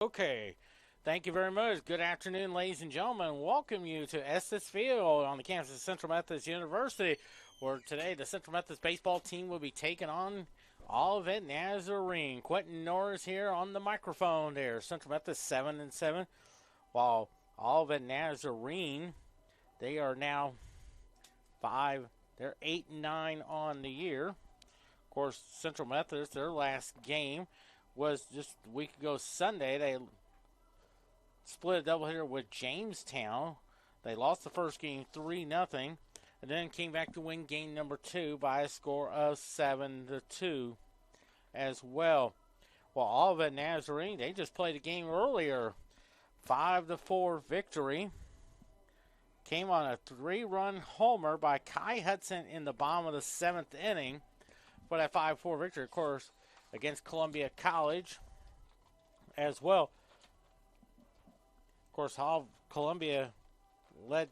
Okay, thank you very much. Good afternoon, ladies and gentlemen. Welcome you to Estes Field on the campus of Central Methodist University, where today the Central Methodist baseball team will be taking on Olivet Nazarene. Quentin Norris here on the microphone there. Central Methodist 7-7, while Olivet Nazarene, they are now 5, they're 8-9 on the year. Of course, Central Methodist, their last game was just a week ago Sunday. They split a doubleheader with Jamestown. They lost the first game 3-0, and then came back to win game number 2 by a score of 7-2 as well. Well, Olivet Nazarene, they just played a game earlier. 5-4 victory. Came on a 3-run homer by Kai Hudson in the bottom of the 7th inning for that 5-4 victory, of course, against Columbia College as well. Of course, Columbia led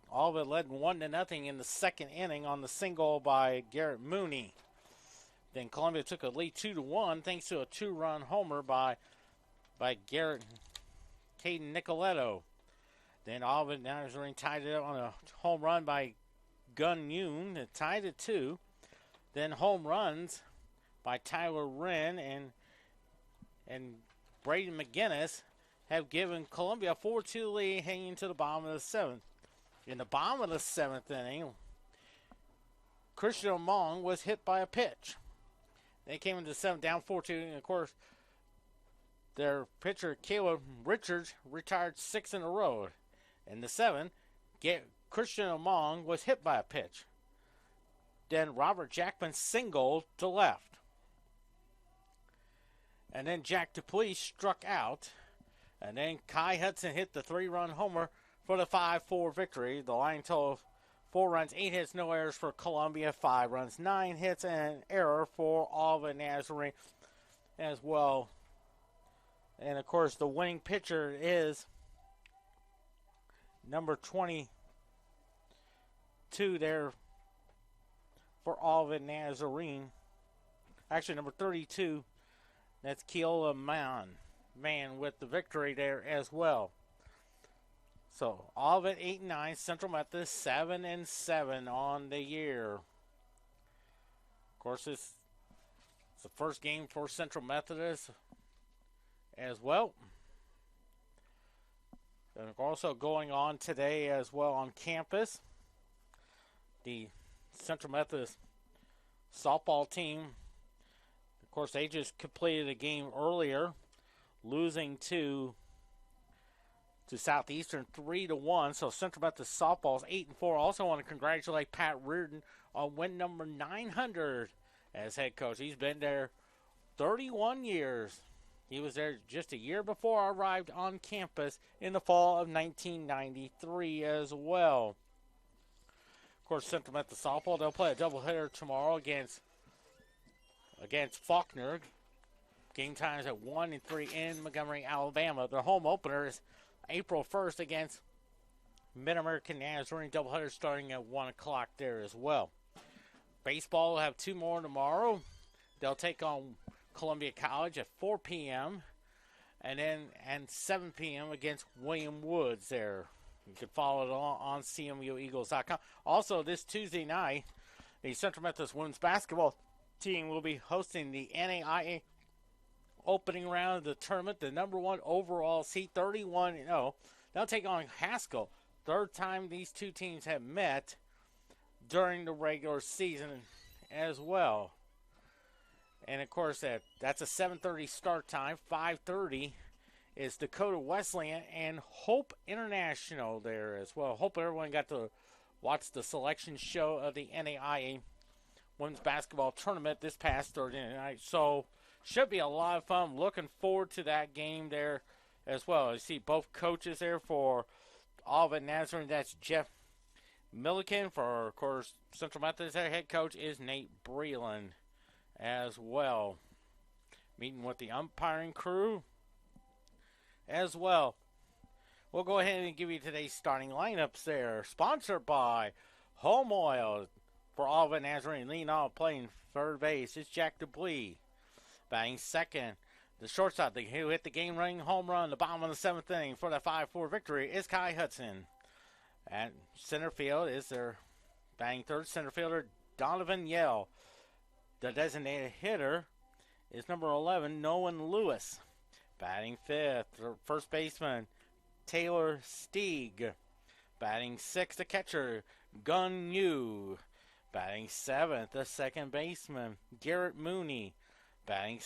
1-0 in the second inning on the single by Garrett Mooney. Then Columbia took a lead 2-1 thanks to a 2-run homer by Garrett Caden Nicoletto. Then Olivet Nazarene tied it up on a home run by Gun Yoon that tied it 2. Then home runs by Tyler Wren and Braden McGinnis have given Columbia a 4-2 lead hanging to the bottom of the 7th. In the bottom of the 7th inning, Christian Among was hit by a pitch. They came into the 7th down 4-2, and of course, their pitcher Caleb Richards retired 6 in a row. In the 7th, Christian Among was hit by a pitch. Then Robert Jackman singled to left. And then Jack Dupuis struck out. And then Kai Hudson hit the 3-run homer for the 5-4 victory. The line total 4 runs, 8 hits, no errors for Columbia. 5 runs, 9 hits, and an error for Olivet Nazarene as well. And, of course, the winning pitcher is number 22 there for Olivet Nazarene. Actually, number 32, that's Keola Man with the victory there as well. So, Olivet 8-9, Central Methodist 7-7 on the year. Of course, it's the first game for Central Methodist as well. And also going on today as well on campus, the Central Methodist softball team, of course, they just completed a game earlier, losing to Southeastern 3-1. So Central Methodist softball is 8-4. Also want to congratulate Pat Reardon on win number 900 as head coach. He's been there 31 years. He was there just a year before I arrived on campus in the fall of 1993 as well. Of course, Central Methodist softball, they'll play a doubleheader tomorrow against Faulkner. Game times at 1 and 3 in Montgomery, Alabama. Their home opener is April 1st against Mid-American Nazarene. Doubleheader starting at 1 o'clock there as well. Baseball will have 2 more tomorrow. They'll take on Columbia College at 4 p.m. and 7 p.m. against William Woods there. You can follow it on CMUEagles.com. Also, this Tuesday night, the Central Methodist women's basketball team will be hosting the NAIA opening round of the tournament, the number 1 overall seed, 31-0. They'll take on Haskell. Third time these two teams have met during the regular season as well. And, of course, that's a 7:30 start time. 5:30 is Dakota Wesleyan and Hope International there as well. Hope everyone got to watch the selection show of the NAIA women's basketball tournament this past Thursday night. So, should be a lot of fun. Looking forward to that game there as well. You see both coaches there for Olivet Nazarene. That's Jeff Milliken. For, of course, Central Methodist, their head coach is Nate Breland as well. Meeting with the umpiring crew as well. We'll go ahead and give you today's starting lineups there. Sponsored by Home Oil for Olivet Nazarene. Leading off playing third base, it's Jack Dupuis. Batting second, The shortstop who hit the game-winning home run in the bottom of the 7th inning for the 5-4 victory is Kai Hudson. At center field is their batting third center fielder, Donovan Yell. The designated hitter is number 11, Nolan Lewis. Batting fifth, first baseman, Taylor Stieg. Batting sixth, the catcher, Gun Yu. Batting seventh, the second baseman, Garrett Mooney. Batting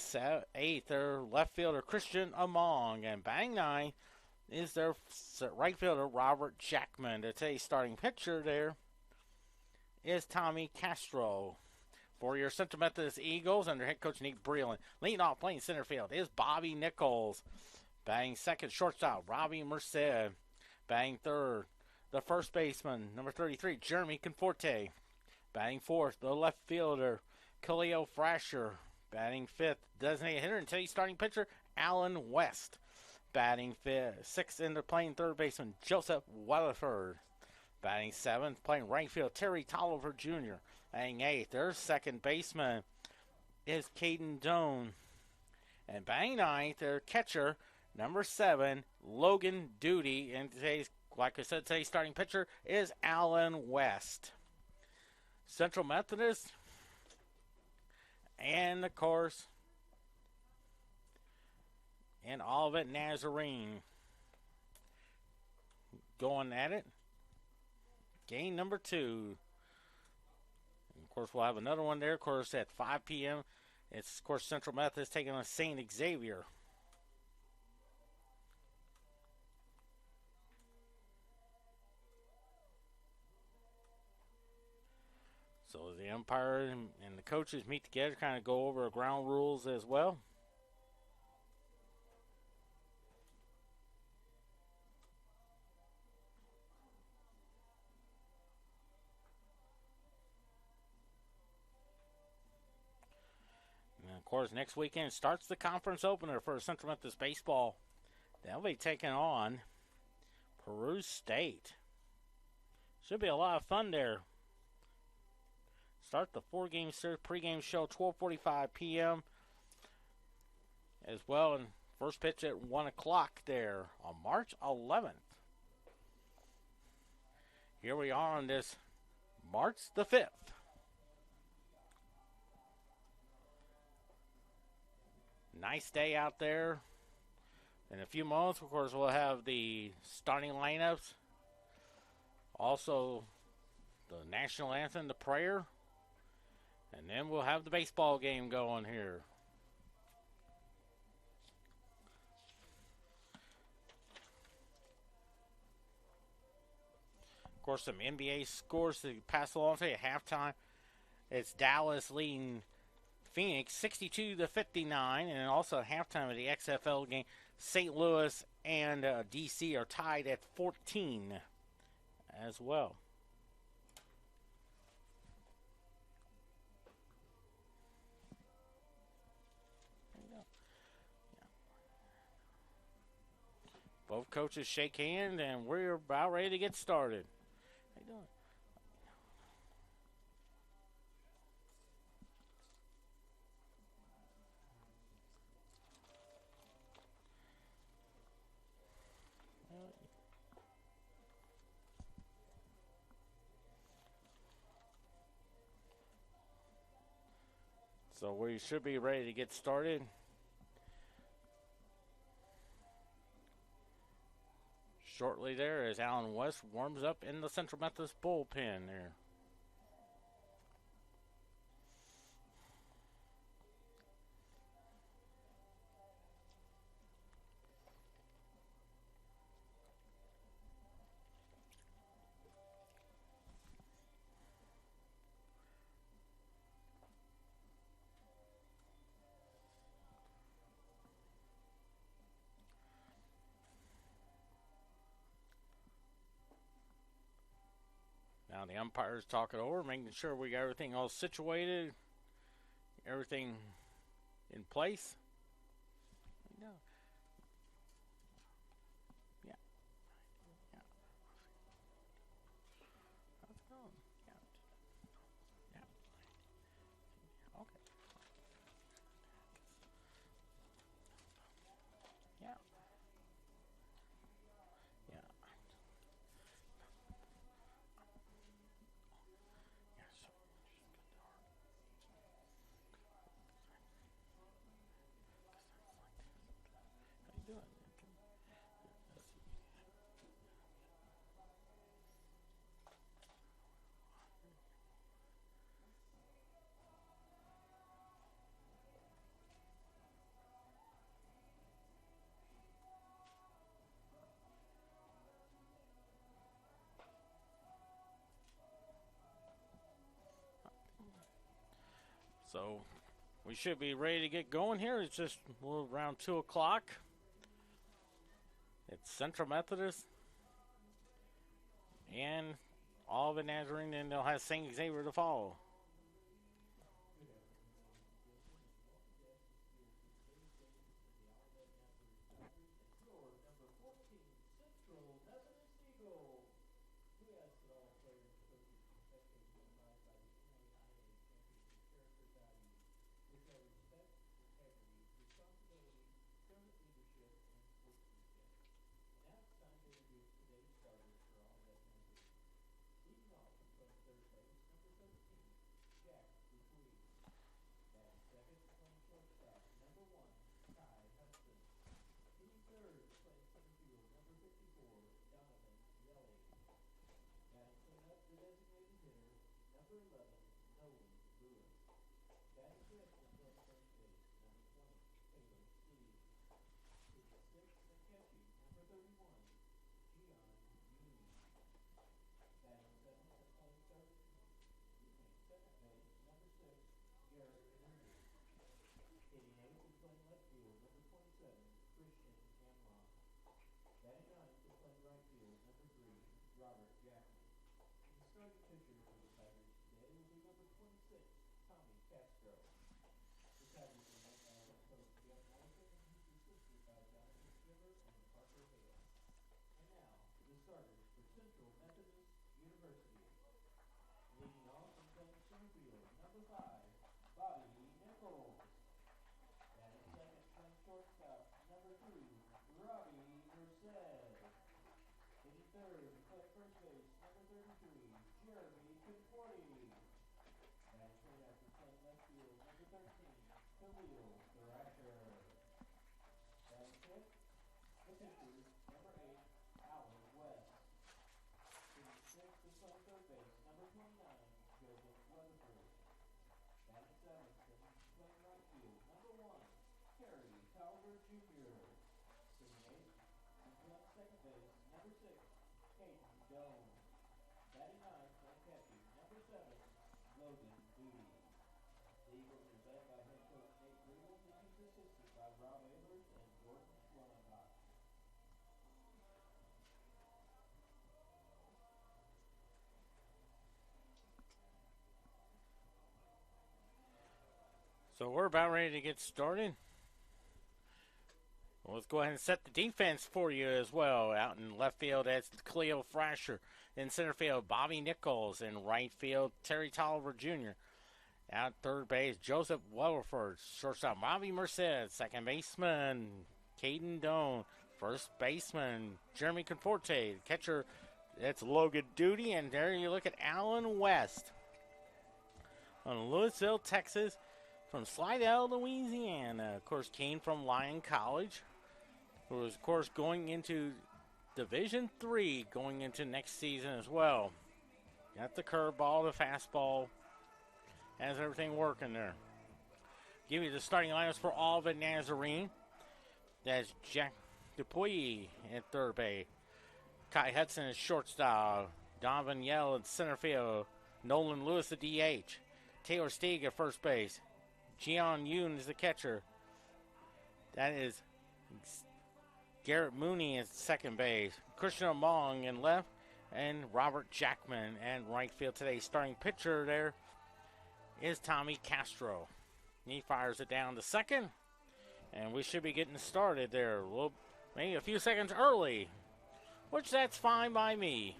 eighth, their left fielder, Christian Among. And batting ninth is their right fielder, Robert Jackman. Today's starting pitcher there is Tommy Castro. For your Central Methodist Eagles under head coach Nick Breland. Leading off playing center field is Bobby Nichols. Batting second, shortstop, Robbie Merced. Batting third, the first baseman, number 33, Jeremy Conforte. Batting fourth, the left fielder, Khalil Frasher. Batting fifth, designated hitter and today's starting pitcher, Alan West. Batting sixth, in the playing third baseman, Joseph Weatherford. Batting seventh, playing right field, Terry Tolliver Jr. Batting eighth, their second baseman is Caden Doan. And batting ninth, their catcher, number 7, Logan Duty. And today's, like I said, today's starting pitcher is Alan West. Central Methodist, and of course, and Olivet Nazarene going at it. Game number 2. And of course, we'll have another one there, of course, at 5 p.m. It's, of course, Central Methodist taking on St. Xavier. So the umpire and the coaches meet together, kind of go over ground rules as well. And of course, next weekend starts the conference opener for Central Methodist baseball. They'll be taking on Peru State. Should be a lot of fun there. Start the 4-game pregame show 12:45 p.m. as well, and first pitch at 1 o'clock there on March 11th. Here we are on this March the 5th. Nice day out there. In a few moments, of course, we'll have the starting lineups. Also, the national anthem, the prayer. And then we'll have the baseball game going here. Of course, some NBA scores to pass along to you at halftime. It's Dallas leading Phoenix 62-59. And also at halftime of the XFL game, St. Louis and DC are tied at 14 as well. Both coaches shake hands, and we're about ready to get started. How you doing? So we should be ready to get started. Shortly there as Alan West warms up in the Central Methodist bullpen there. Now the umpire's talking over, making sure we got everything all situated, everything in place. Yeah. Yeah. Yeah. How's it going? Yeah. Yeah. Okay. So we should be ready to get going here. It's just around 2 o'clock. It's Central Methodist and Olivet, Nazarene, and they'll have St. Xavier to follow. So we're about ready to get started. Well, let's go ahead and set the defense for you as well. Out in left field, that's Cleo Thrasher. In center field, Bobby Nichols. In right field, Terry Tolliver Jr. Out third base, Joseph Wellerford. Shortstop, Bobby Merced. Second baseman, Caden Doan. First baseman, Jeremy Conforte. Catcher, that's Logan Duty. And there you look at Alan West. On Louisville, Texas. From Slidell, Louisiana. Of course, came from Lyon College. Who was, of course, going into Division III going into next season as well. Got the curveball, the fastball. Has everything working there. Give you the starting lineups for Olivet Nazarene. That's Jack Dupuy at third base. Kai Hudson is shortstop. Donovan Yell at center field. Nolan Lewis at DH. Taylor Steig at first base. Gian Yoon is the catcher. That is Garrett Mooney at second base. Christian Among in left. And Robert Jackman at right field today. Starting pitcher there is Tommy Castro. He fires it down to second. And we should be getting started there. Maybe a few seconds early. Which that's fine by me.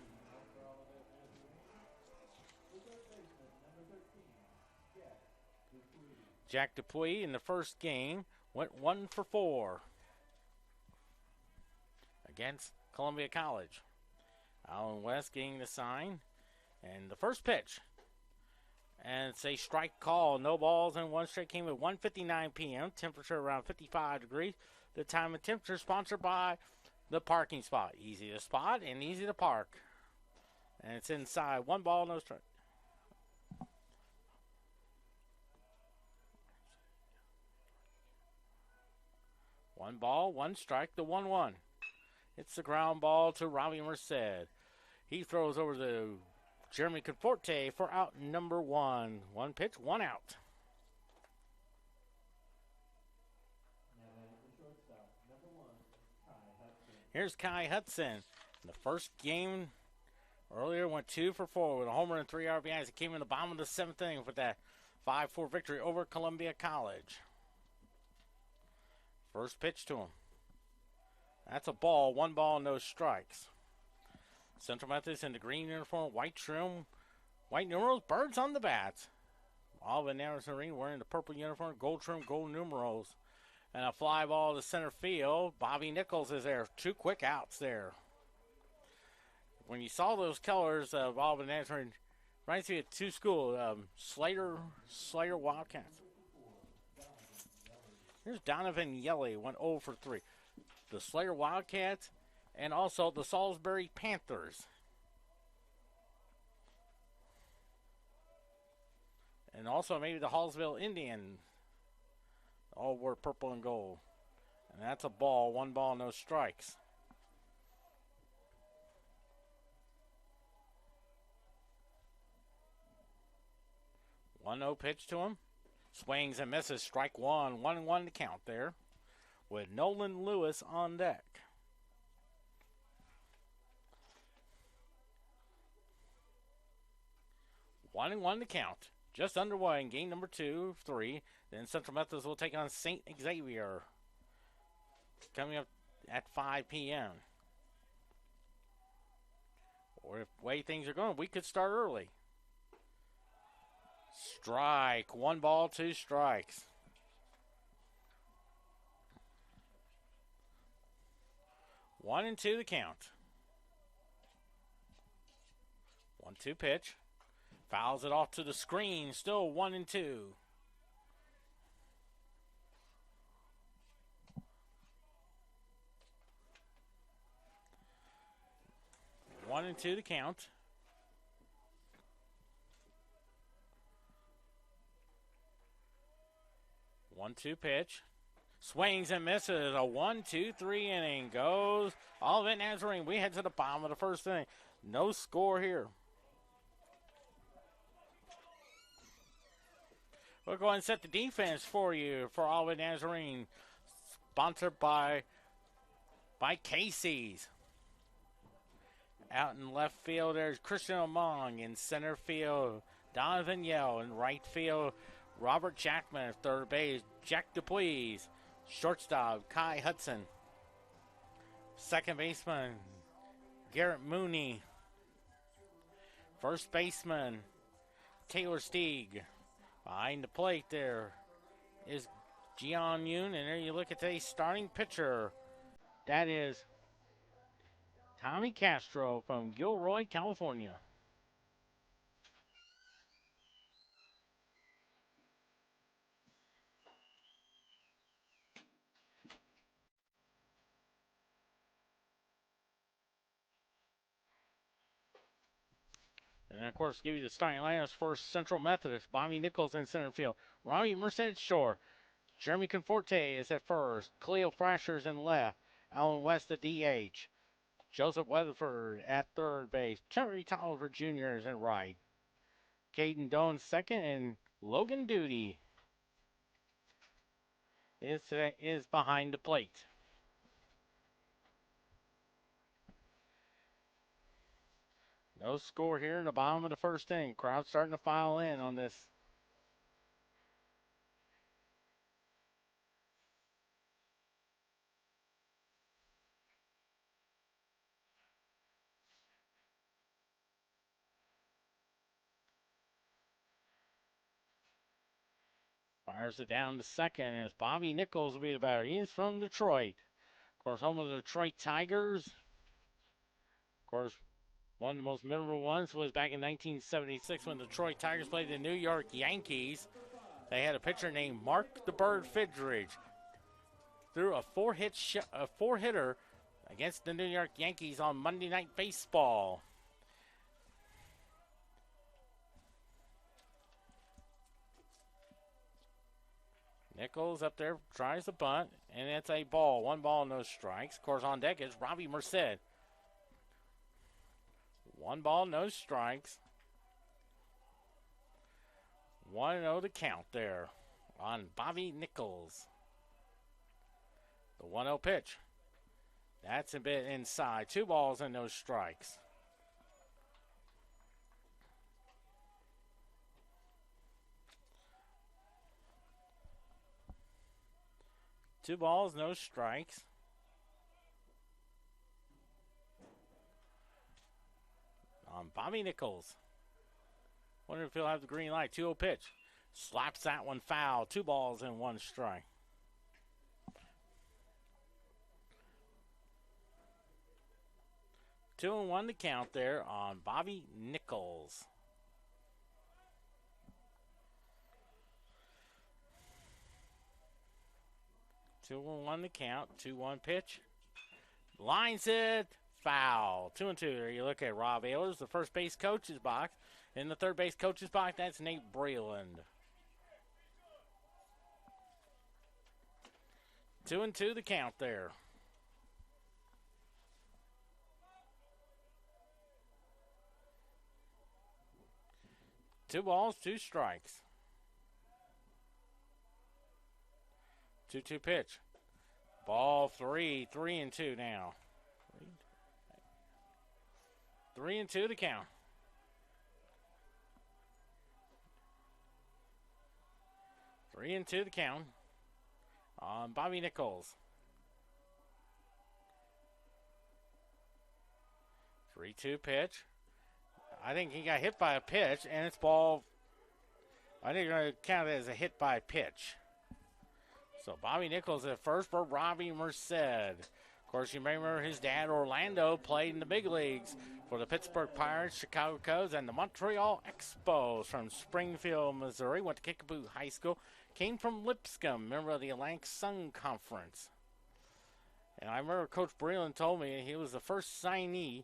Jack Dupuy in the first game went 1 for 4 against Columbia College. Alan West getting the sign. And the first pitch. And it's a strike call. No balls and one strike. Came at 1:59 p.m. Temperature around 55 degrees. The time and temperature sponsored by the parking spot. Easy to spot and easy to park. And it's inside. 1 ball, no strike. One ball, 1 strike, the 1-1. It's the ground ball to Robbie Merced. He throws over to Jeremy Conforte for out number 1. 1 pitch, 1 out. Here's Kai Hudson. In the first game earlier, went 2 for 4 with a homer and 3 RBIs. He came in the bottom of the 7th inning with that 5-4 victory over Columbia College. First pitch to him. That's a ball. 1 ball, no strikes. Central Methodist in the green uniform, white trim, white numerals, birds on the bats. Olivet Nazarene wearing the purple uniform, gold trim, gold numerals. And a fly ball to center field. Bobby Nichols is there. 2 quick outs there. When you saw those colors of Olivet Nazarene, reminds me of 2 schools, Slater Wildcats. Here's Donovan Yelly, went 0 for 3. The Slater Wildcats and also the Salisbury Panthers. And also maybe the Hallsville Indians. All wore purple and gold. And that's a ball. 1 ball, no strikes. One 0 pitch to him. Swings and misses. Strike 1. 1-1 to count there. With Nolan Lewis on deck. One and 1 to count. Just underway in game number 2 of 3. Then Central Methodist will take on St. Xavier. Coming up at 5 p.m. Or if the way things are going, we could start early. Strike. 1 ball, 2 strikes. 1-2 the count. 1-2 pitch. Fouls it off to the screen. Still 1-2. 1-2 the count. One-two pitch. Swings and misses. A 1-2-3 inning. Goes Olivet Nazarene. We head to the bottom of the first inning. No score here. We'll go ahead and set the defense for you for Olivet Nazarene. Sponsored by Casey's. Out in left field, there's Christian Among. In center field, Donovan Yell. In right field, Robert Jackman. Third base, Jack Dupuis. Shortstop, Kai Hudson. Second baseman, Garrett Mooney. First baseman, Taylor Steig. Behind the plate there is Gian Yoon. And there you look at today's starting pitcher. That is Tommy Castro from Gilroy, California. And, of course, give you the starting lineups for Central Methodist. Bobby Nichols in center field. Robbie Merced short. Jeremy Conforte is at first. Cleo Frasher's in left. Alan West at DH. Joseph Weatherford at third base. Terry Tolliver Jr. is in right. Caden Doan second. And Logan Duty is behind the plate. No score here in the bottom of the first inning. Crowd starting to file in on this. Fires it down to second as Bobby Nichols will be the batter. He is from Detroit. Of course, home of the Detroit Tigers. Of course, one of the most memorable ones was back in 1976 when the Detroit Tigers played the New York Yankees. They had a pitcher named Mark the Bird Fidridge. Threw a four-hitter against the New York Yankees on Monday Night Baseball. Nichols up there tries the bunt, and it's a ball. 1 ball, no strikes. Of course, on deck is Robbie Merced. 1 ball, no strikes. 1-0 to count there on Bobby Nichols. The 1-0 pitch. That's a bit inside. 2 balls and no strikes. Two balls, no strikes. On Bobby Nichols. Wonder if he'll have the green light. 2-0 pitch. Slaps that one foul. 2 balls and 1 strike. Two and 1 to count there on Bobby Nichols. Two and 1 to count. 2-1 pitch. Lines it. Foul. 2-2. There you look at Rob Ehlers, the first base coach's box. In the third base coach's box, that's Nate Breland. 2-2 the count there. Two balls, 2 strikes. 2-2 pitch. Ball 3. 3-2 now. 3-2 the count. 3-2 the count on Bobby Nichols. 3-2 pitch. I think he got hit by a pitch, and it's ball. I think they're going to count it as a hit by pitch. So Bobby Nichols at first for Robbie Merced. Of course, you may remember his dad, Orlando, played in the big leagues for the Pittsburgh Pirates, Chicago Cubs, and the Montreal Expos from Springfield, Missouri. Went to Kickapoo High School. Came from Lipscomb, member of the Atlantic Sun Conference. And I remember Coach Breland told me he was the first signee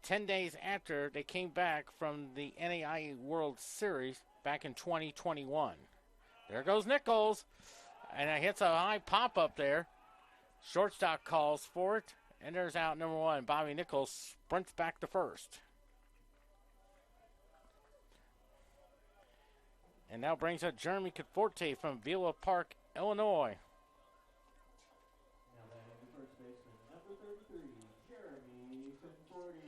10 days after they came back from the NAIA World Series back in 2021. There goes Nichols. And it hits a high pop up there. Shortstop calls for it. And there's out number 1. Bobby Nichols sprints back to first. And now brings up Jeremy Conforte from Villa Park, Illinois. Now batting the first baseman, number 33, Jeremy Conforte.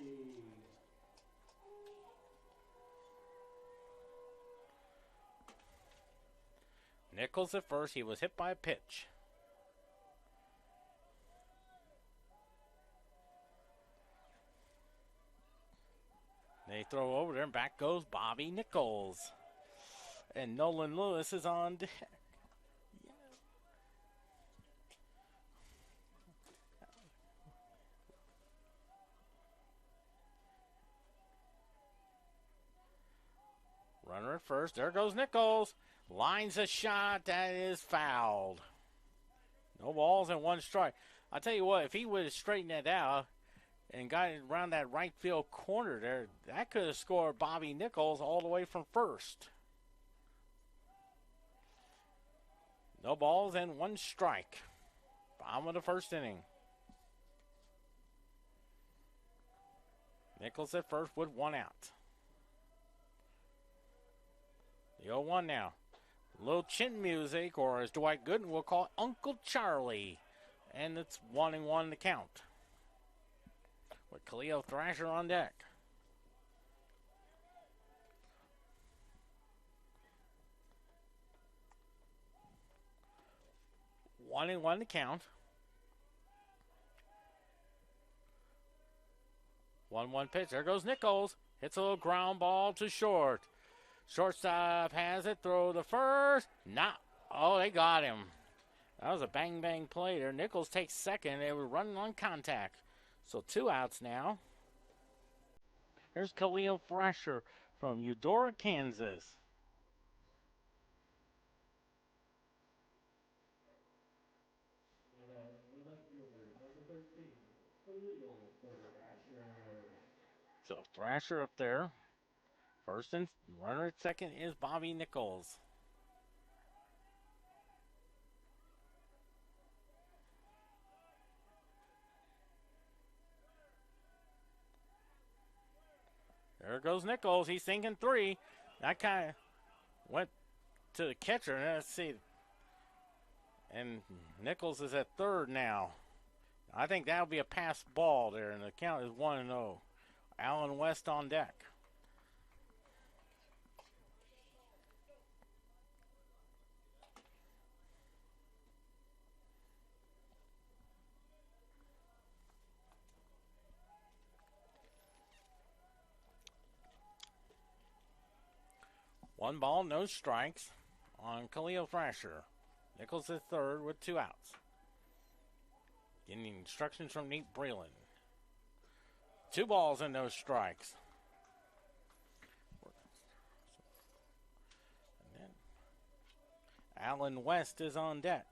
Nichols at first. He was hit by a pitch. They throw over there, and back goes Bobby Nichols. And Nolan Lewis is on deck. Runner at first. There goes Nichols. Lines a shot. That is fouled. No balls and 1 strike. I'll tell you what, if he would have straightened that out and got it around that right field corner there, that could have scored Bobby Nichols all the way from first. No balls and 1 strike. Bottom of the first inning. Nichols at first with 1 out. The 0-1 now. A little chin music, or as Dwight Gooden will call it, Uncle Charlie. And it's 1-1 to count. With Khalil Thrasher on deck. One and 1 to count. 1-1 pitch. There goes Nichols. Hits a little ground ball to short. Shortstop has it. Throw the first. Not. Oh, they got him. That was a bang-bang play there. Nichols takes second. They were running on contact. So 2 outs now. Here's Khalil Thrasher from Eudora, Kansas. So Thrasher up there. First and runner at second is Bobby Nichols. There goes Nichols. He's thinking 3. That kind of went to the catcher. Let's see. And Nichols is at third now. I think that'll be a pass ball there, and the count is 1-0. Allen West on deck. One ball, no strikes on Khalil Thrasher. Nichols at third with 2 outs. Getting instructions from Nate Breland. 2 balls and no strikes. And then Allen West is on deck.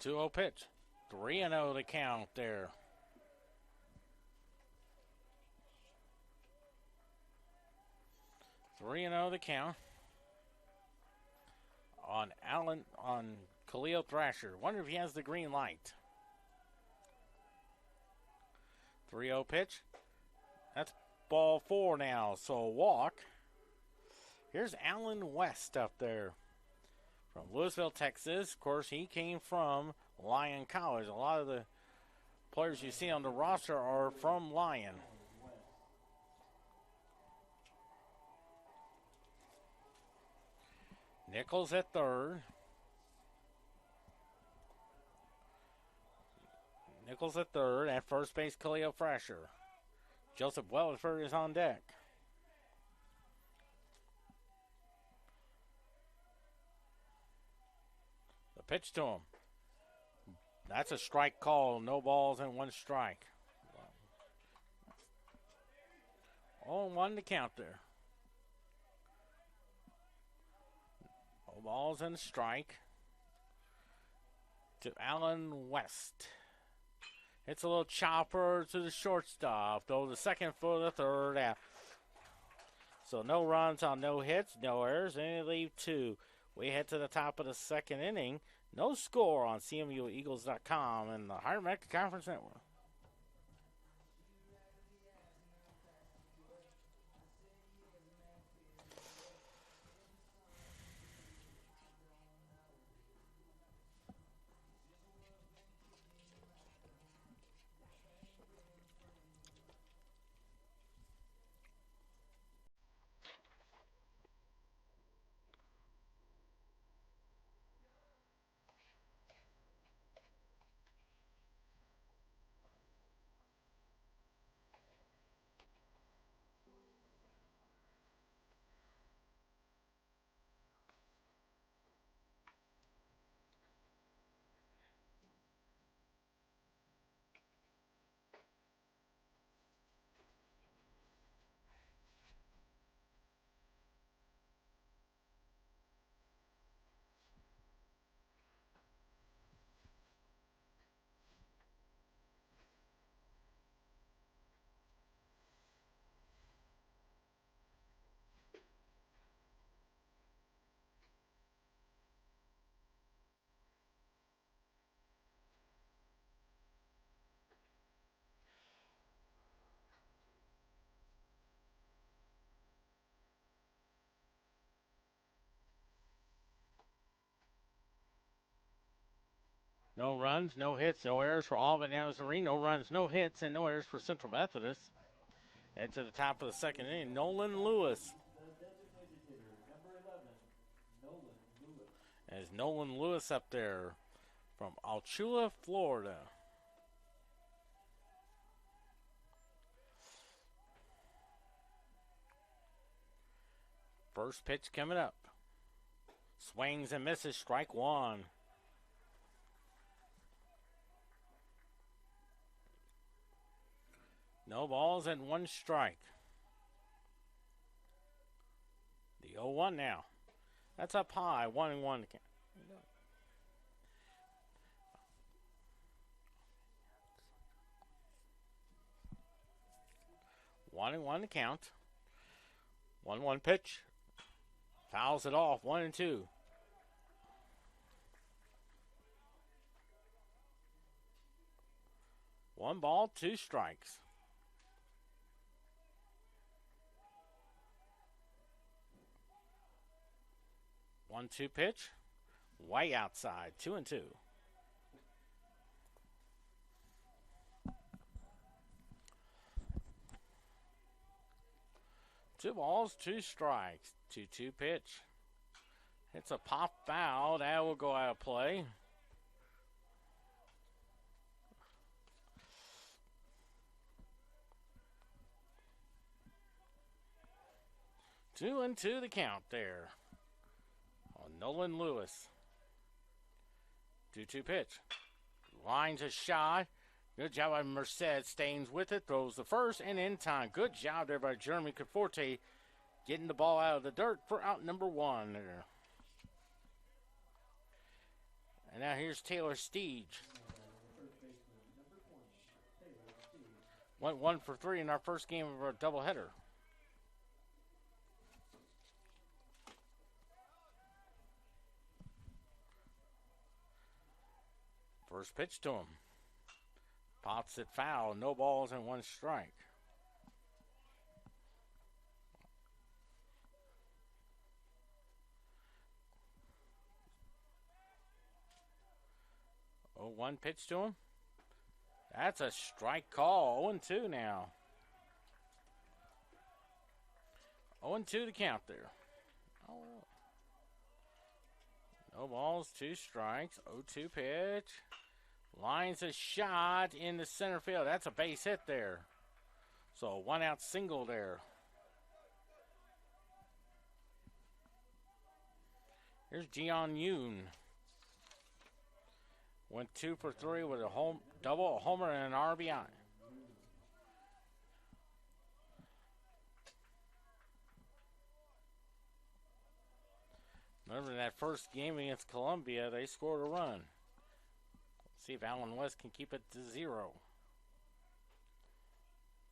2-0 pitch. 3-0 to count there. Three and 0 the count on Khalil Thrasher. Wonder if he has the green light. 3-0 pitch. That's ball 4 now, so a walk. Here's Allen West up there from Louisville, Texas. Of course, he came from Lyon College. A lot of the players you see on the roster are from Lyon. Nichols at third. Nichols at third. At first base, Khalil Thrasher. Joseph Wellsford is on deck. The pitch to him. That's a strike call. No balls and 1 strike. 0-1 to count there. No balls and a strike to Allen West. It's a little chopper to the shortstop. Though the second for the third out. So no runs on no hits, no errors, and they leave 2. We head to the top of the second inning. No score on CMUEagles.com and the Higher American Conference Network. No runs, no hits, no errors for Olivet Nazarene. No runs, no hits, and no errors for Central Methodist. Head to the top of the second inning. Nolan Lewis. As Nolan Lewis up there from Alachua, Florida. First pitch coming up. Swings and misses, strike 1. No balls and 1 strike. The 0-1 now. That's up high, 1-1. 1-1 to count. 1-1 pitch. Fouls it off, 1-2. One ball, 2 strikes. 1-2 pitch. Way outside. 2-2. 2 balls, 2 strikes. 2-2 pitch. It's a pop foul. That will go out of play. Two and two the count there on Nolan Lewis. 2-2 pitch. Lines a shot. Good job by Merced. Stains with it. Throws the first and in time. Good job there by Jeremy Conforte getting the ball out of the dirt for out number 1 there. And now here's Taylor Steege. Went 1 for 3 in our first game of our doubleheader. First pitch to him. Pops it foul. No balls and 1 strike. Oh, 1 pitch to him. That's a strike call. 0-2 now. 0-2 to count there. Oh. No balls, 2 strikes. 0-2 pitch. Lines a shot in the center field. That's a base hit there. So 1 out single there. Here's Gian Yoon. Went 2 for 3 with a double, a homer, and an RBI. Remember that first game against Columbia, they scored a run. Let's see if Allen West can keep it to 0.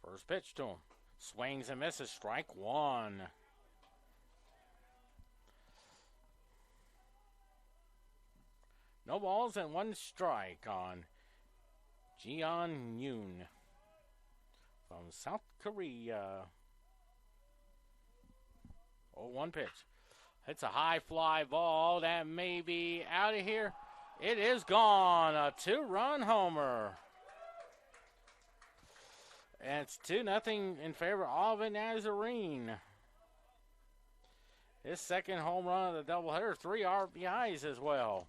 First pitch to him. Swings and misses. Strike 1. No balls and 1 strike on Jeon Yoon from South Korea. 0-1 pitch. It's a high fly ball that may be out of here. It is gone. A 2-run homer. And it's 2-0 in favor of Olivet Nazarene. His second home run of the doubleheader. 3 RBIs as well.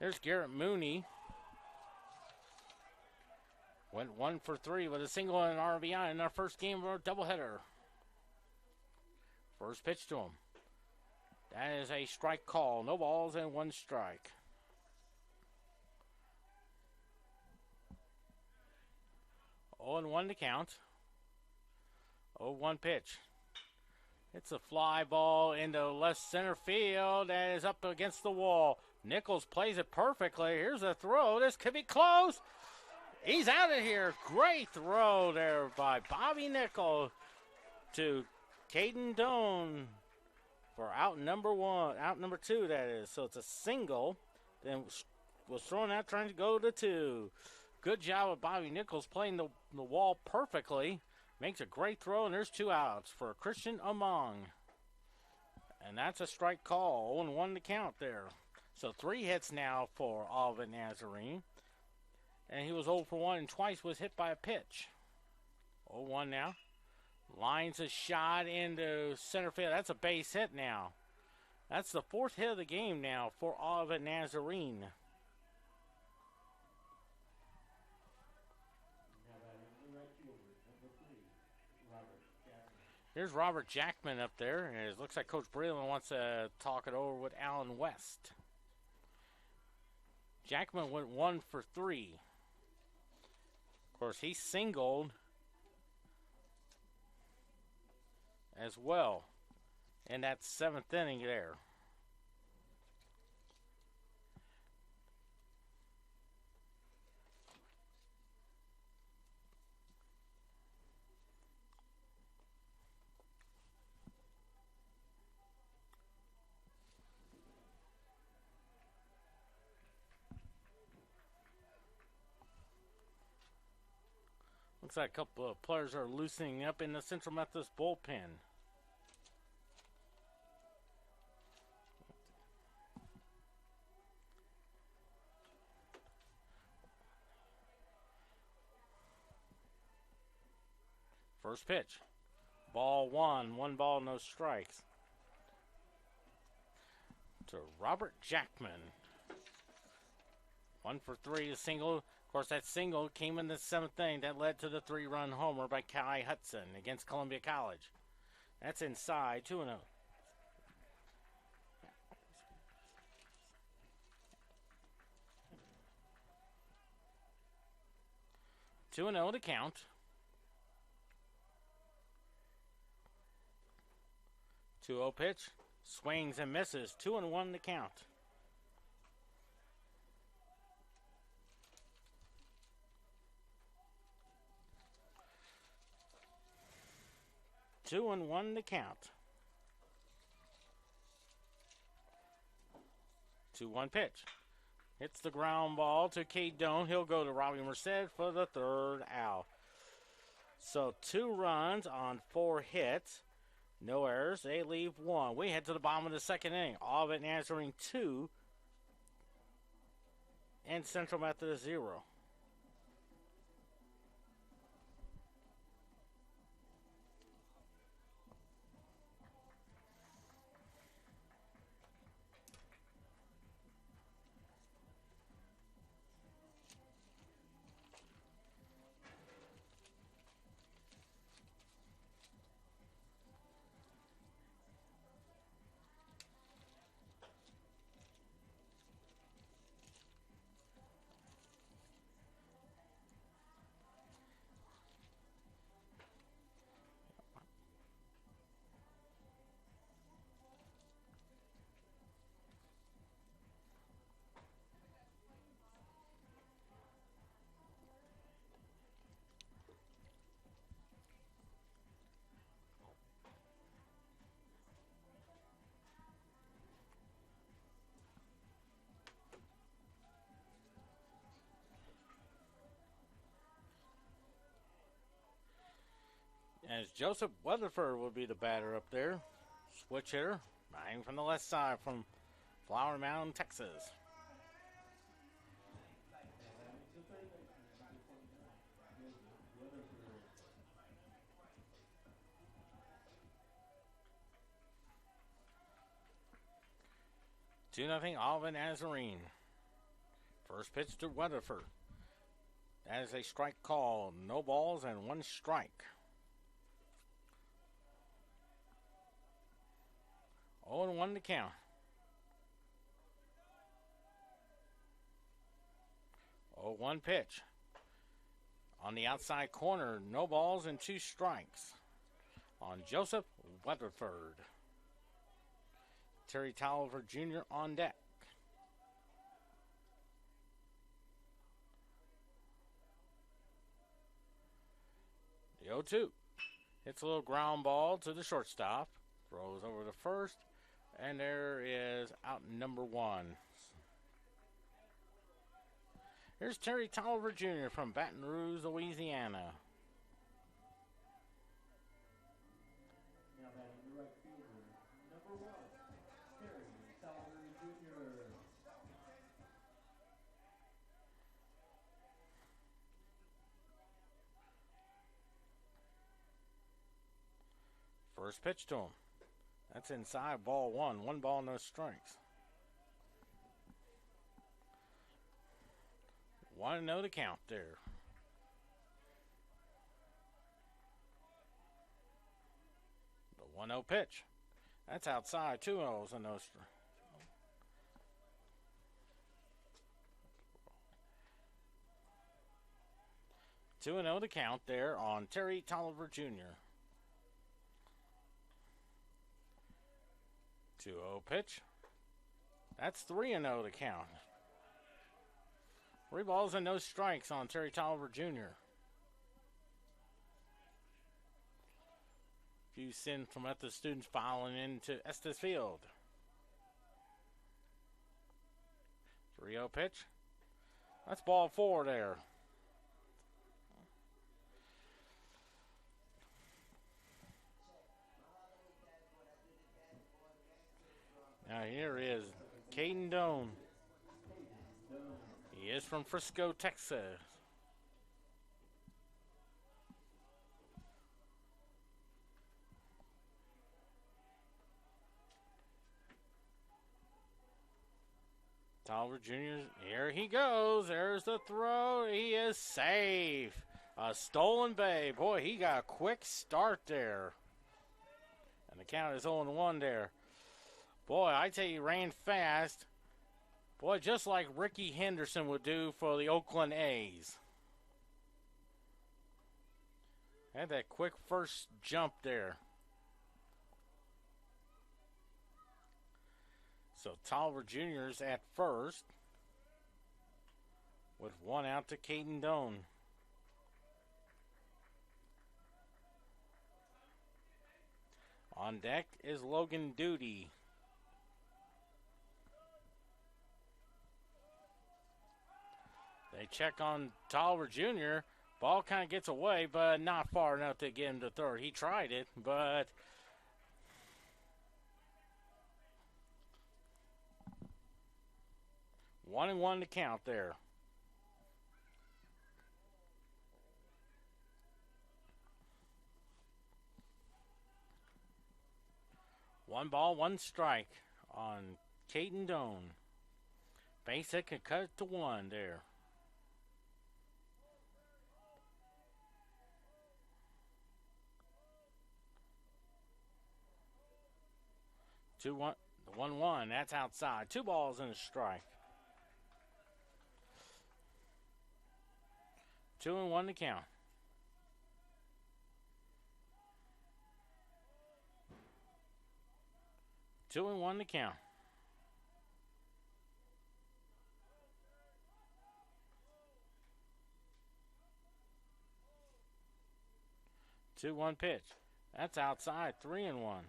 There's Garrett Mooney. Went 1 for 3 with a single and an RBI in our first game of our doubleheader. First pitch to him. That is a strike call. No balls and 1 strike. Oh, and 1 to count. 0-1 pitch. It's a fly ball into left center field. That is up against the wall. Nichols plays it perfectly. Here's a throw. This could be close. He's out of here. Great throw there by Bobby Nichols to Caden Doan for out number 2, that is. So it's a single. Then was thrown out trying to go to 2. Good job of Bobby Nichols playing the wall perfectly. Makes a great throw, and there's 2 outs for Christian Among. And that's a strike call. 0-1 to count there. So 3 hits now for Olivet Nazarene. And he was 0 for 1 and twice was hit by a pitch. 0-1 now. Lines a shot into center field. That's a base hit now. That's the 4th hit of the game now for Olivet Nazarene. Here's Robert Jackman up there. And it looks like Coach Breland wants to talk it over with Allen West. Jackman went 1 for 3. Of course, he singled as well in that 7th inning there. Looks like a couple of players are loosening up in the Central Methodist bullpen. First pitch. Ball one. 1 ball, no strikes. To Robert Jackman. 1 for 3, a single. Of course, that single came in the 7th inning. That led to the 3-run homer by Kai Hudson against Columbia College. That's inside, 2-0. 2-0 to count. 2-0 pitch. Swings and misses. 2-1 to count. Two and one to count. 2-1 pitch. Hits the ground ball to Cade Doan. He'll go to Robbie Merced for the 3rd out. So 2 runs on 4 hits. No errors. They leave 1. We head to the bottom of the 2nd inning. Olivet Nazarene 2 and Central Methodist 0. As Joseph Weatherford will be the batter up there. Switch hitter, batting from the left side from Flower Mound, Texas. Two nothing Olivet Nazarene. First pitch to Weatherford. That is a strike call. No balls and 1 strike. 0-1 to count. 0-1 pitch. On the outside corner, no balls and 2 strikes. On Joseph Weatherford. Terry Tolliver Jr. on deck. The 0-2. Hits a little ground ball to the shortstop. Throws over to first. And there is out number 1. Here's Terry Tolliver Jr. from Baton Rouge, Louisiana. Now batting the right fielder, number 1, Terry Tolliver Jr. First pitch to him. That's inside, ball 1. 1 ball, no strikes. 1-0 to count there. The 1-0 pitch. That's outside, 2 0s and no strikes. Two and 0 to count there on Terry Tolliver Jr. 2-0 pitch. That's 3-0 to count. 3 balls and no strikes on Terry Tolliver Jr. Few Central Methodist students filing into Estes Field. 3-0 pitch. That's ball 4 there. here is Caden Doan. He is from Frisco, Texas. Tolliver Jr., here he goes. There's the throw. He is safe. A stolen base. Boy, he got a quick start there. And the count is 0-1 there. Boy, I tell you, he ran fast. Boy, just like Ricky Henderson would do for the Oakland A's. Had that quick first jump there. So Tolliver Jr. is at first with one out to Caden Doan. On deck is Logan Duty. They check on Tolliver Jr. Ball kind of gets away, but not far enough to get him to third. He tried it, but one and one to count there. One ball, one strike on Caden Doan. Base hit can cut it to one there. Two one, the 1-1. That's outside. 2 balls and a strike. 2-1 to count. Two and one to count. Two one pitch. That's outside. 3-1.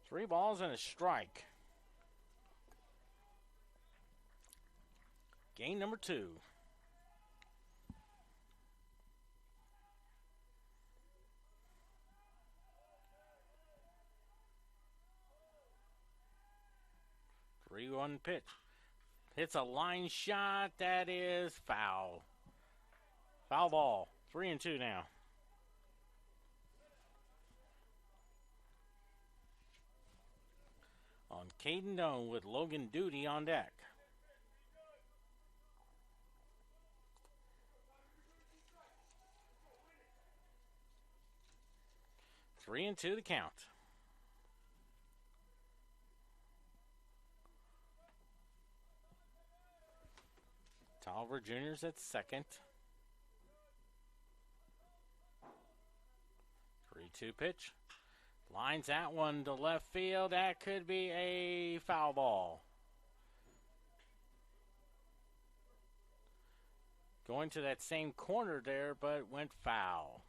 3 balls and a strike. Game number 2. Three-one pitch. Hits a line shot. That is foul. Foul ball. 3-2 now. On Caden Doan with Logan Duty on deck. Three and two to count. Tolliver Jr.'s at second. 3-2 pitch. Lines that one to left field. That could be a foul ball. Going to that same corner there, but went foul.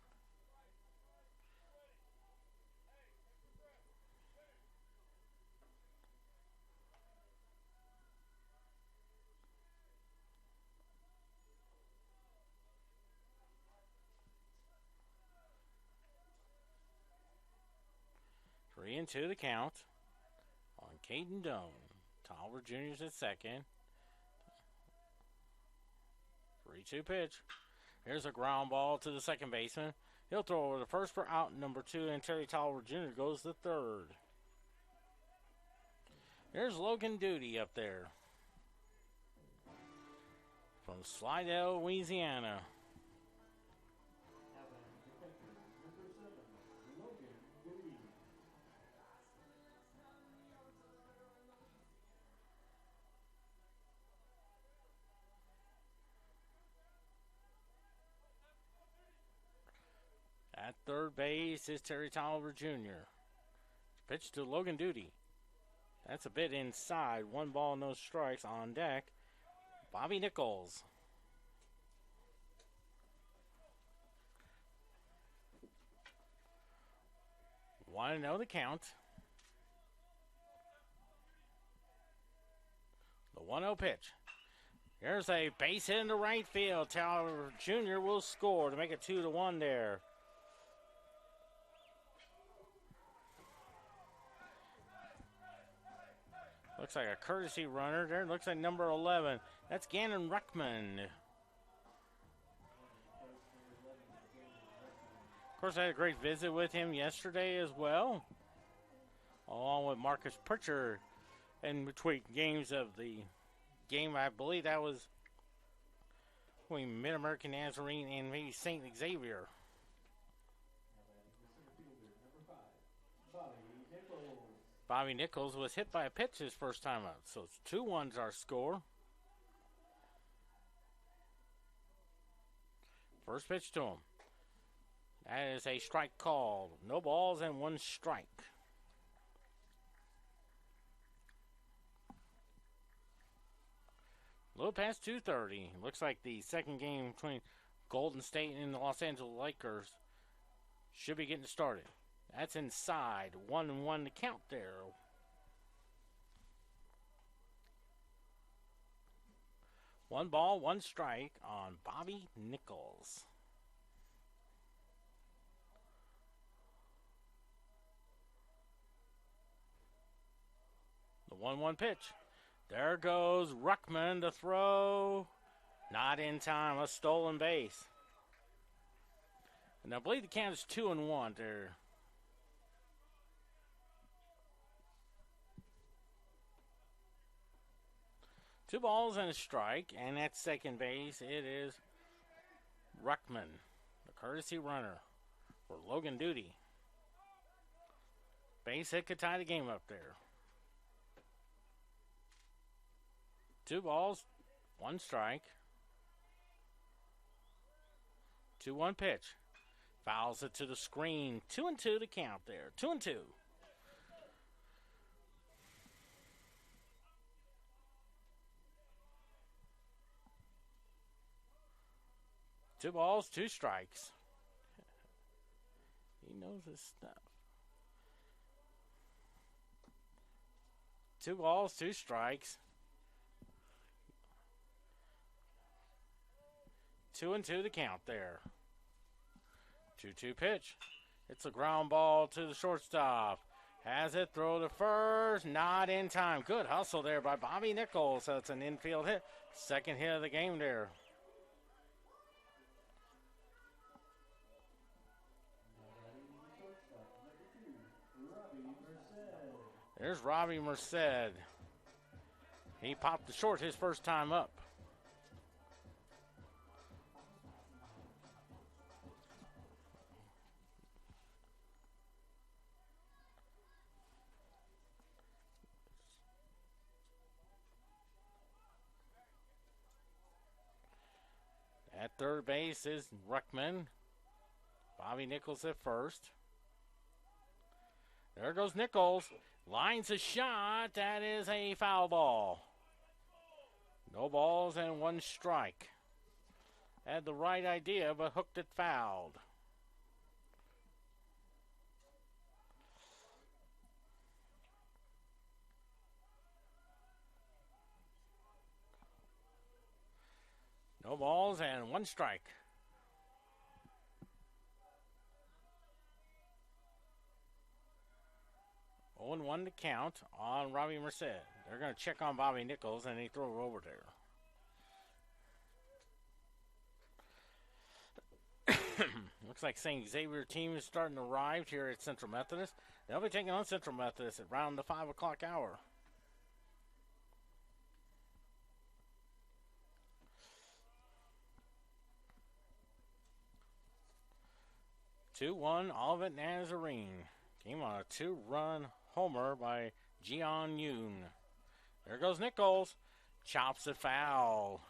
Three and two to count on Caden Doan. Tolliver Jr.'s at second. 3-2 pitch. Here's a ground ball to the second baseman. He'll throw over the first for out number 2, and Terry Tolliver Jr. goes to third. There's Logan Duty up there from Slidell, Louisiana. At third base is Terry Tolliver Jr. Pitch to Logan Duty. That's a bit inside. 1 ball, no strikes on deck. Bobby Nichols. Want to know the count. The 1-0 pitch. Here's a base hit into right field. Tolliver Jr. will score to make it 2-1 there. Looks like a courtesy runner there. Looks like number 11. That's Gannon Ruckman. Of course, I had a great visit with him yesterday as well, along with Marcus Pritchard, in between games of the game. I believe that was between Mid-American Nazarene and maybe St. Xavier. Bobby Nichols was hit by a pitch his first time out, so it's 2-1's our score. First pitch to him. That is a strike called. No balls and 1 strike. A little past 2:30. Looks like the second game between Golden State and the Los Angeles Lakers should be getting started. That's inside. 1-1 to count there. One ball, 1 strike on Bobby Nichols. The 1-1 pitch. There goes Ruckman to throw. Not in time. A stolen base. And I believe the count is 2-1 there. Two balls and a strike, and at second base, it is Ruckman, the courtesy runner for Logan Duty. Base hit could tie the game up there. 2 balls, 1 strike. 2-1 pitch. Fouls it to the screen. 2-2 to count there. 2-2. Two balls, 2 strikes. He knows his stuff. 2 balls, 2 strikes. 2-2 to count there. 2-2 pitch. It's a ground ball to the shortstop. Has it, throw to first. Not in time. Good hustle there by Bobby Nichols. So it's an infield hit. Second hit of the game there. There's Robbie Merced. He popped the short his first time up. At third base is Ruckman. Bobby Nichols at first. There goes Nichols. Lines a shot. That is a foul ball. No balls and 1 strike. Had the right idea, but hooked it fouled. No balls and 1 strike. Oh, and 1 to count on Robbie Merced. They're going to check on Bobby Nichols, and they throw it over there. Looks like St. Xavier team is starting to arrive here at Central Methodist. They'll be taking on Central Methodist at around the 5 o'clock hour. Two-one, Olivet Nazarene. Came on a 2-run homer by Gian Yoon. There goes Nichols. Chops it foul.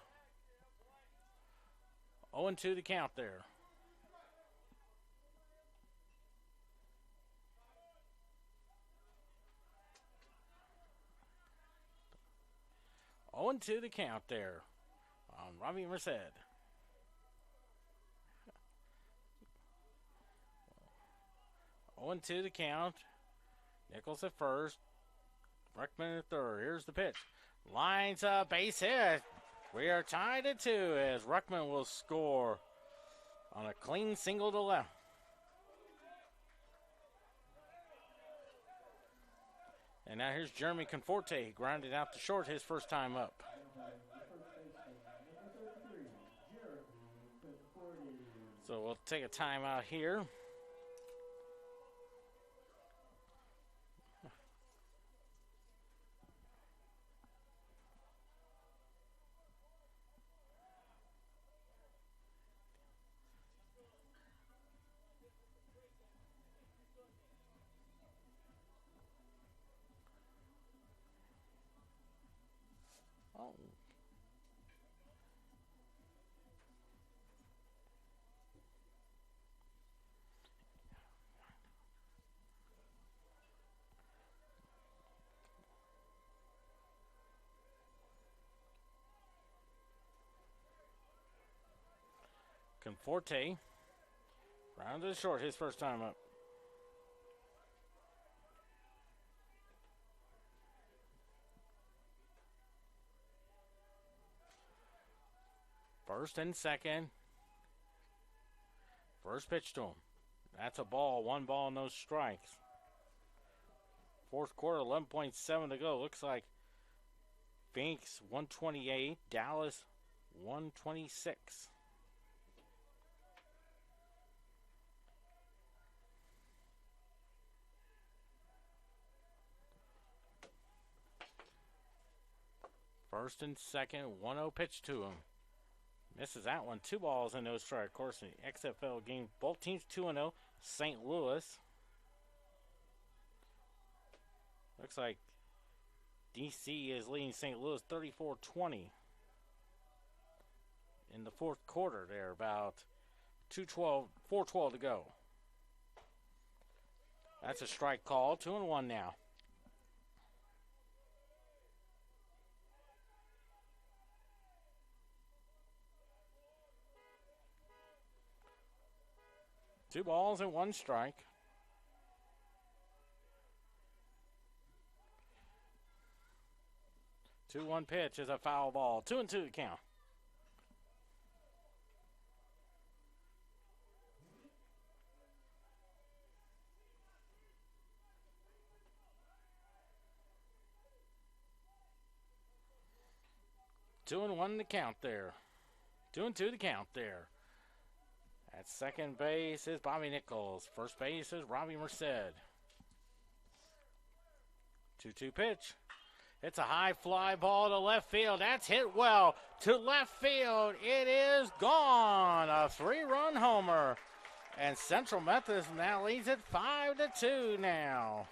0-2 the count there. Oh, and 2 the count there on Robbie Merced. 0-2 the count. Nichols at first. Ruckman at third. Here's the pitch. Lines up, base hit. We are tied at 2 as Ruckman will score on a clean single to left. And now here's Jeremy Conforte. He grounded out to short his first time up. So we'll take a timeout here. Oh. Conforte rounded short his first time up. First and second. First pitch to him. That's a ball. 1 ball, no strikes. Fourth quarter, 11.7 to go. Looks like Phoenix 128, Dallas 126. First and second, 1-0 pitch to him. Misses that one. 2 balls and no strike. Of course, in the XFL game, both teams 2-0. St. Louis. Looks like DC is leading St. Louis 34-20 in the fourth quarter there. About 4:12 to go. That's a strike call. 2-1 now. Two balls and 1 strike. Two 1 pitch is a foul ball. 2-2 to count. Two and 1 to count there. 2-2 to count there. At second base is Bobby Nichols. First base is Robbie Merced. 2-2 pitch. It's a high fly ball to left field. That's hit well to left field. It is gone. A 3-run homer. And Central Methodist now leads it 5-2 now.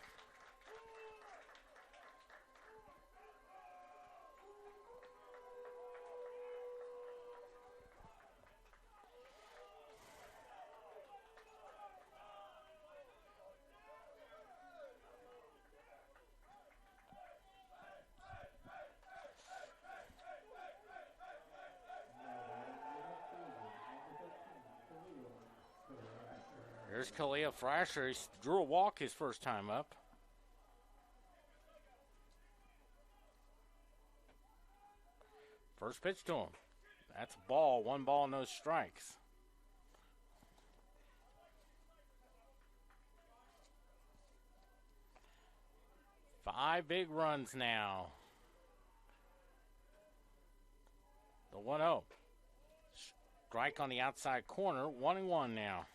Here's Kalia Frasher. He drew a walk his first time up. First pitch to him. That's ball. 1 ball, no strikes. Five big runs now. The 1-0. Strike on the outside corner. 1-1 now.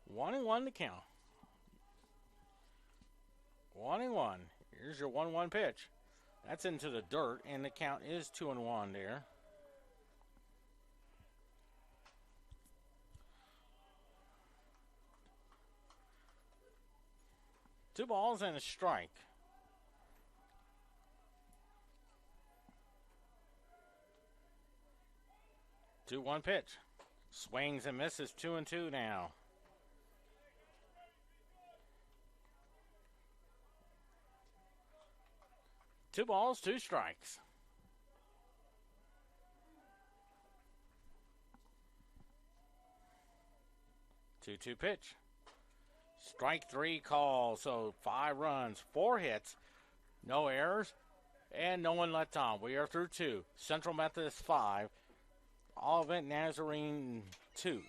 One and 1 to count. 1-1. Here's your 1-1 pitch. That's into the dirt, and the count is 2-1 there. Two balls and a strike. Two 1 pitch. Swings and misses. 2-2 now. Two balls, 2 strikes. Two pitch. Strike 3 call. So 5 runs, 4 hits, no errors, and no one let on. We are through 2. Central Methodist 5. Olivet Nazarene 2.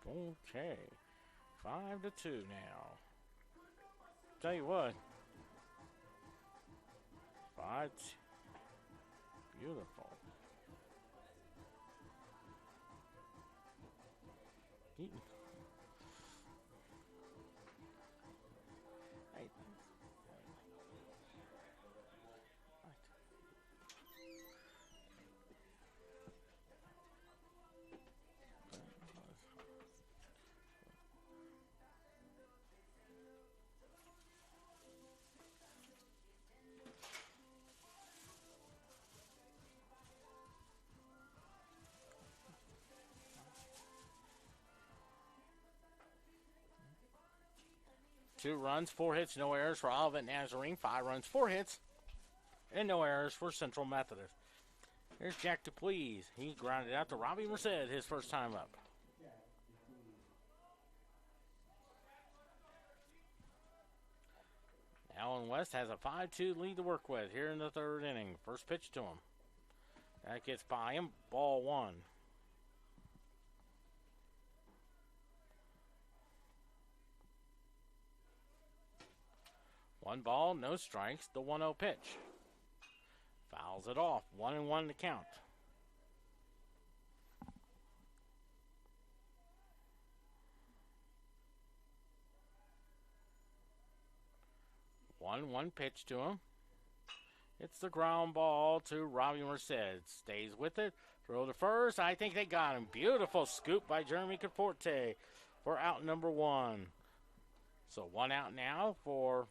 Okay. 5-2 now. Tell you what. 5. Beautiful. Eaton. Hey. Two runs, 4 hits, no errors for Olivet Nazarene. 5 runs, 4 hits, and no errors for Central Methodist. Here's Jack DePlease. He grounded out to Robbie Merced his first time up. Allen West has a 5-2 lead to work with here in the third inning. First pitch to him. That gets by him. Ball 1. One ball, no strikes, the 1-0 pitch. Fouls it off. 1-1 to count. One pitch to him. It's the ground ball to Robbie Merced. Stays with it. Throw to first. I think they got him. Beautiful scoop by Jeremy Conforte for out number 1. So 1 out now for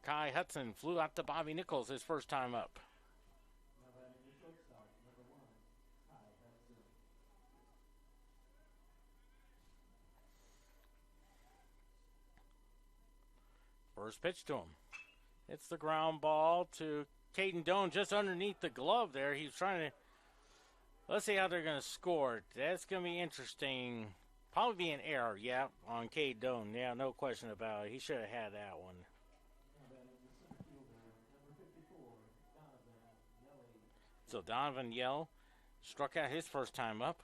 Kai Hudson. Flew out to Bobby Nichols his first time up. First pitch to him. It's the ground ball to Caden Doan just underneath the glove there. He's trying to... Let's see how they're going to score it. That's going to be interesting. Probably be an error, yeah, on Caden Doan. Yeah, no question about it. He should have had that one. So Donovan Yell struck out his first time up.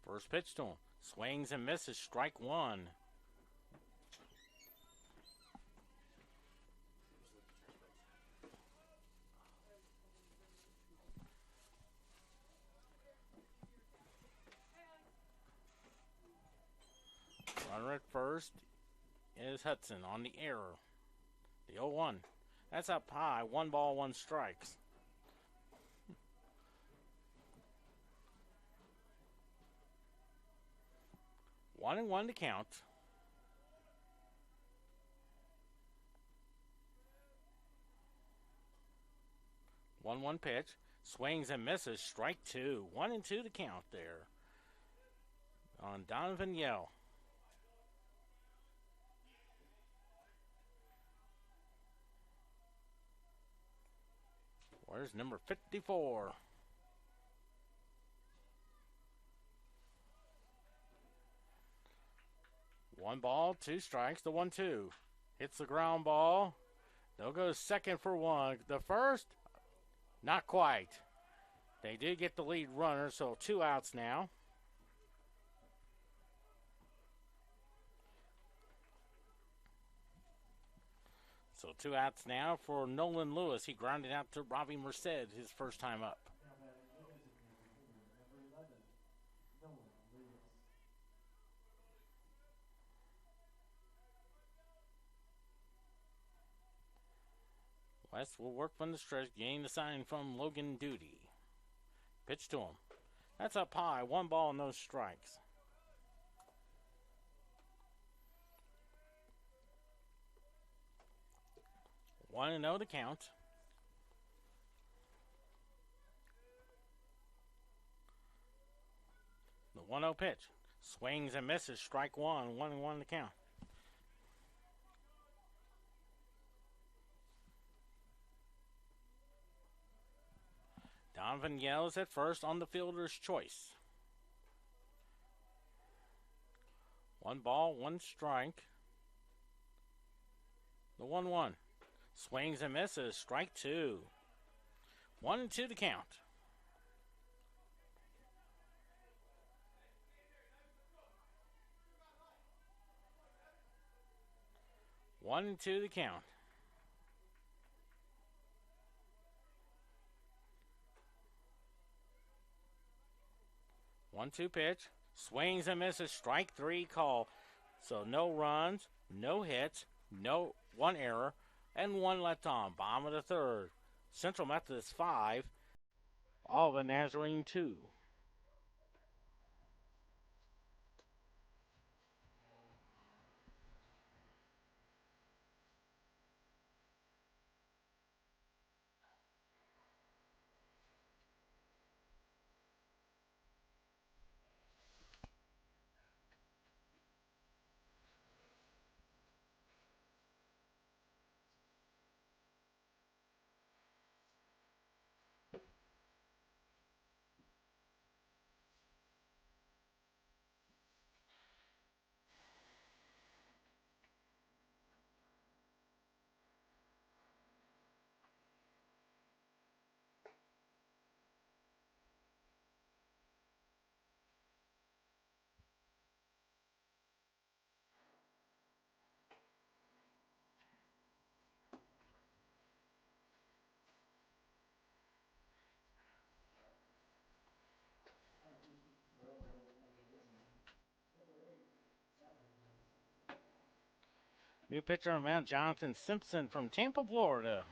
First pitch to him. Swings and misses. Strike 1. Runner at first is Hudson on the error. The 0-1. That's up high. 1 ball, 1 strikes. One and 1 to count. 1-1 pitch. Swings and misses. Strike 2. 1-2 to count there on Donovan Yell. Where's number 54? One ball, 2 strikes, the 1-2. Hits the ground ball. They'll go second for 1. The first, not quite. They did get the lead runner, so 2 outs now. So 2 outs now for Nolan Lewis. He grounded out to Robbie Merced his first time up. West will work from the stretch, gain the sign from Logan Duty. Pitch to him. That's up high. 1 ball, no strikes. One and 0 to count. The 1-0 pitch. Swings and misses. Strike 1. 1-1 to count. Donovan Yells at first on the fielder's choice. One ball, one strike. The 1-1. Swings and misses. Strike two. 1-2 to count. One and two to count. 1-2 pitch. Swings and misses. Strike three call. So no runs, no hits, no one error, and one left on. Bottom of the third. Central Methodist 5. Olivet Nazarene 2. New pitcher on Mount Jonathan Simpson from Tampa, Florida.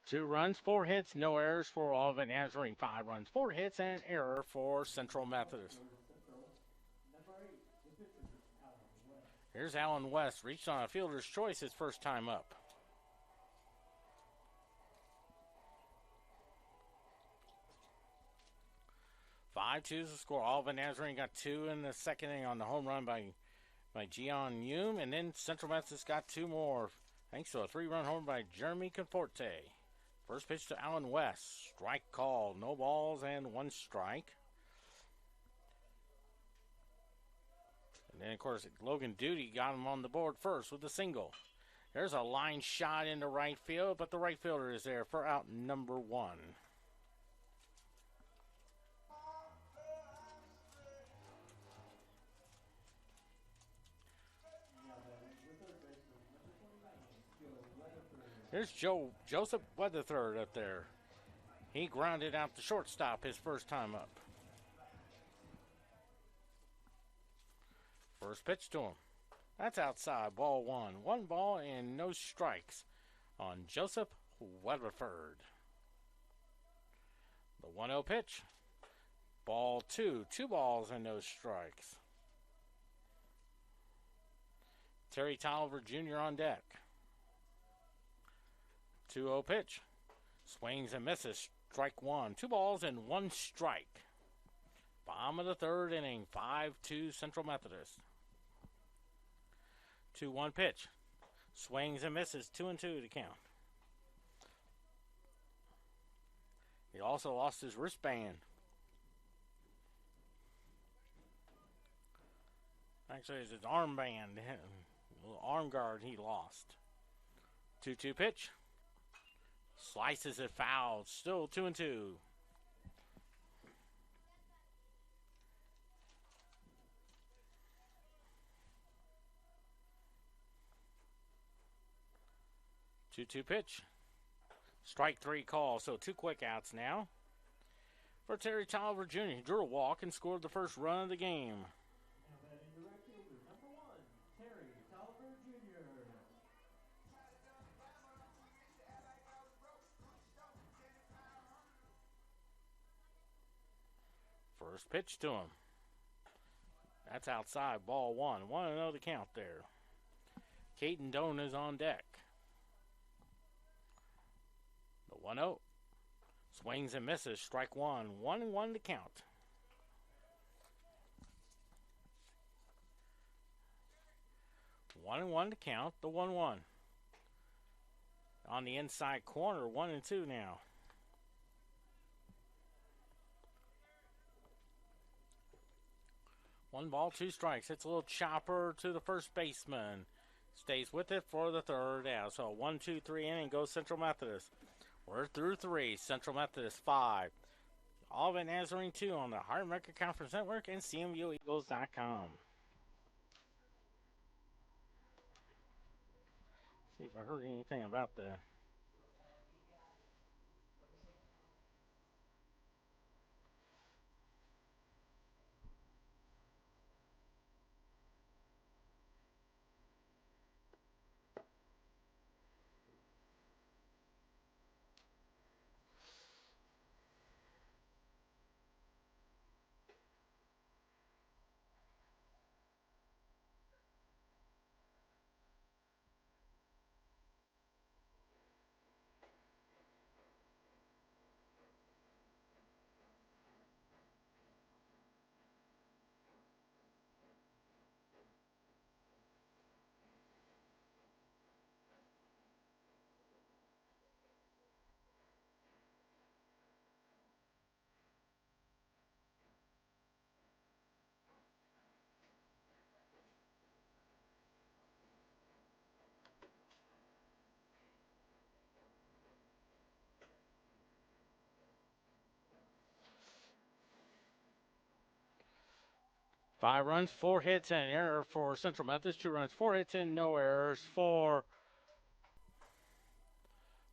Two runs, four hits, no errors for Olivet Nazarene. 5 runs, 4 hits, and an error for Central Methodist. Here's Alan West. Reached on a fielder's choice his first time up. Five-two is the score. Olivet Nazarene got 2 in the second inning on the home run by Gian Hume, and then Central Methodist got 2 more thanks to a 3-run home by Jeremy Conforte. First pitch to Alan West. Strike call. No balls and 1 strike. And then, of course, Logan Duty got him on the board first with a single. There's a line shot into right field, but the right fielder is there for out number 1. There's Joseph Weatherthird up there. He grounded out the shortstop his first time up. First pitch to him. That's outside, ball 1. 1 ball and no strikes on Joseph Weatherford. The 1-0 pitch. Ball 2. 2 balls and no strikes. Terry Tolliver Jr. on deck. 2-0 pitch. Swings and misses. Strike 1. 2 balls and 1 strike. Bottom of the third inning. 5-2 Central Methodist. 2-1 pitch. Swings and misses. 2-2 to count. He also lost his wristband. Actually, it's his armband. Arm guard he lost. 2-2 pitch. Slices it foul. Still 2-2. Two pitch. Strike 3 call. So 2 quick outs now for Terry Tolliver Jr. He drew a walk and scored the first run of the game. First pitch to him. That's outside, ball one. 1-0 to count there. Caden Doan is on deck. The 1-0. Swings and misses, strike one. 1-1 to count. One and one to count, the 1-1. On the inside corner, 1-2 now. One ball, two strikes. Hits a little chopper to the first baseman. Stays with it for the third out. So 1-2-3 inning goes Central Methodist. We're through three. Central Methodist 5. Olivet Nazarene 2 on the Heart America Conference Network and CMUEagles.com. See if I heard anything about the 5 runs, 4 hits, and an error for Central Methodist. 2 runs, 4 hits, and no errors for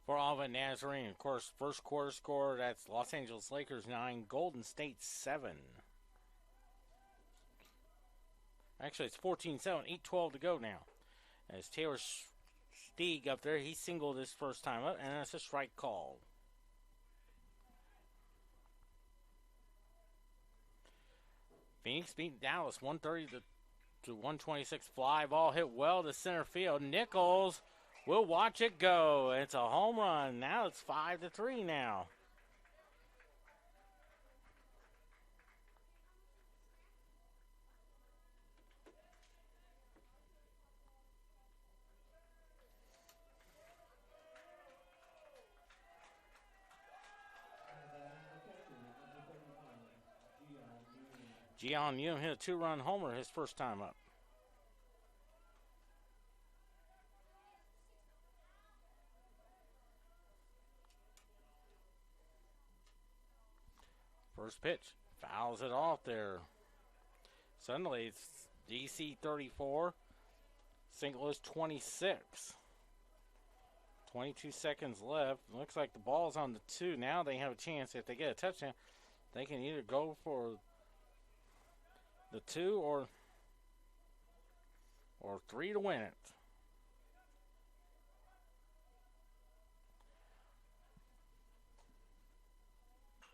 Olivet Nazarene. Of course, first quarter score, that's Los Angeles Lakers 9, Golden State 7. Actually, it's 14-7, 8:12 to go now. As Taylor Stieg up there, he singled his first time up, and that's a strike call. Phoenix beat Dallas 130 to 126. Fly ball hit well to center field. Nichols will watch it go. It's a home run. Now it's 5-3 now. Gian Young hit a 2-run homer his first time up. First pitch, fouls it off there. Suddenly it's DC 34, single is 26. 22 seconds left. Looks like the ball's on the 2. Now they have a chance. If they get a touchdown, they can either go for the 2 or 3 to win it.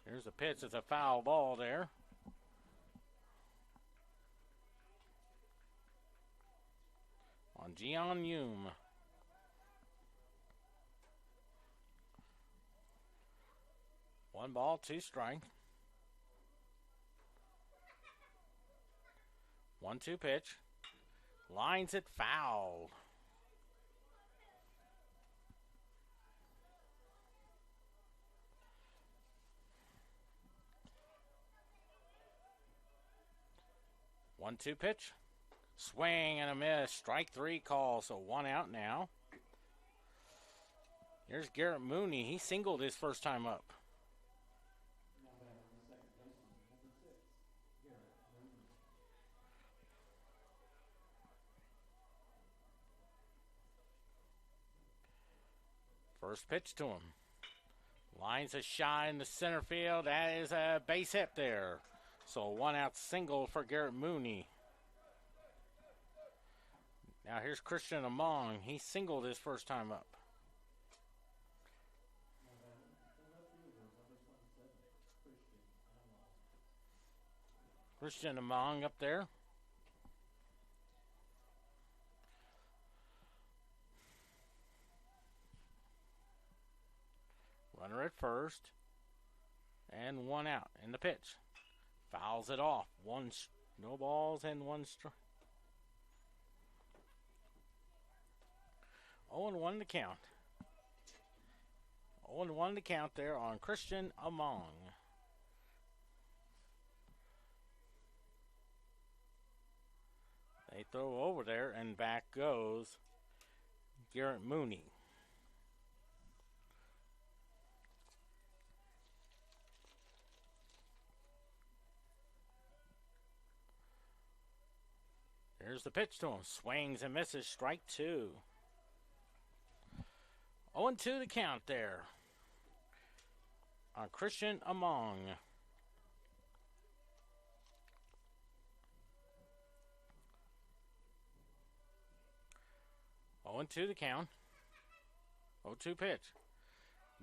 Here's a pitch. It's a foul ball there. On Gian Young. One ball, 2 strike. 1-2 pitch. Lines it foul. One-two pitch. Swing and a miss. Strike 3 call, so 1 out now. Here's Garrett Mooney. He singled his first time up. First pitch to him. Lines a shot in the center field. That is a base hit there. So 1 out single for Garrett Mooney. Now here's Christian Among. He singled his first time up. Christian Among up there. Runner at first. And one out in the pitch. Fouls it off. No balls and one strike. 0-1 to count. 0-1 to count there on Christian Among. They throw over there, and back goes Garrett Mooney. Here's the pitch to him. Swings and misses. Strike two. 0-2 the count there on Christian Among. Oh, 2 the count. 0-2 pitch.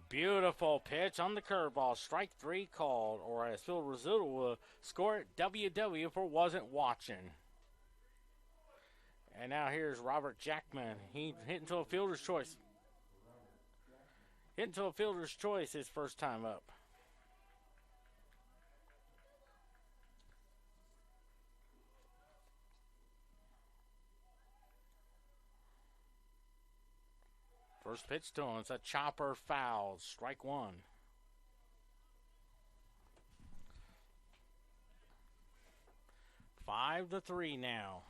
Beautiful pitch on the curveball. Strike three called, or as Phil Rizzuto will score it, WW for wasn't watching. And now here's Robert Jackman. He hit into a fielder's choice. Hit into a fielder's choice his first time up. First pitch to him. It's a chopper foul. Strike one. Five to three now.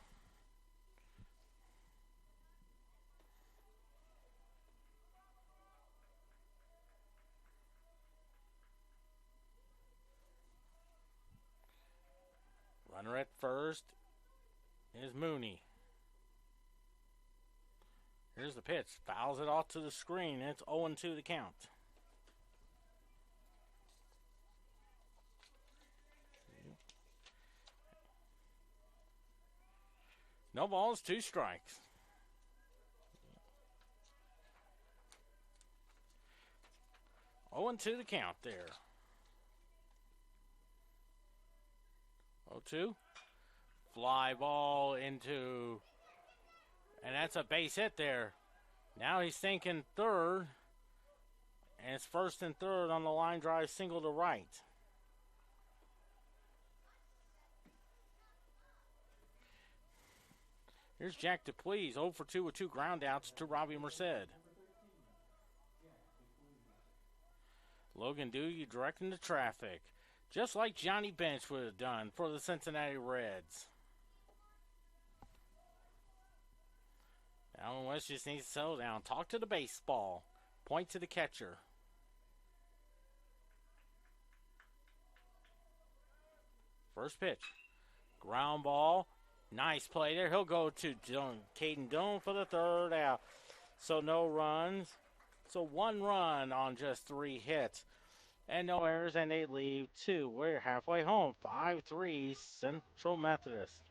Runner at first is Mooney. Here's the pitch. Fouls it off to the screen. It's 0-2 the count. No balls, two strikes. Oh, and 2 the count there. 0-2. Fly ball into, and that's a base hit there. Now he's thinking third, and it's first and third on the line drive single to right. Here's Jack DePlease, 0 for 2 with 2 groundouts to Robbie Merced. Logan Doogie directing the traffic, just like Johnny Bench would have done for the Cincinnati Reds. Alan West just needs to settle down. Talk to the baseball. Point to the catcher. First pitch. Ground ball. Nice play there. He'll go to Caden Doan for the third out. So no runs. So 1 run on just 3 hits. And no errors, and they leave 2. We're halfway home. 5-3 Central Methodist.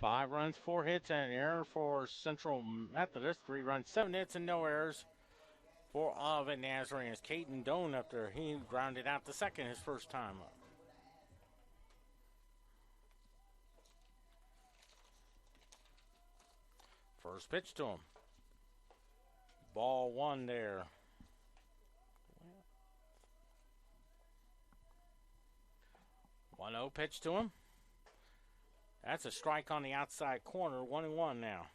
Five runs, 4 hits, and an error for Central Methodist. 3 runs, 7 hits, and no errors for Olivet Nazarene. As Caden Doan up there, he grounded out the second his first time up. First pitch to him. Ball 1 there. 1-0 pitch to him. That's a strike on the outside corner. 1-1 now.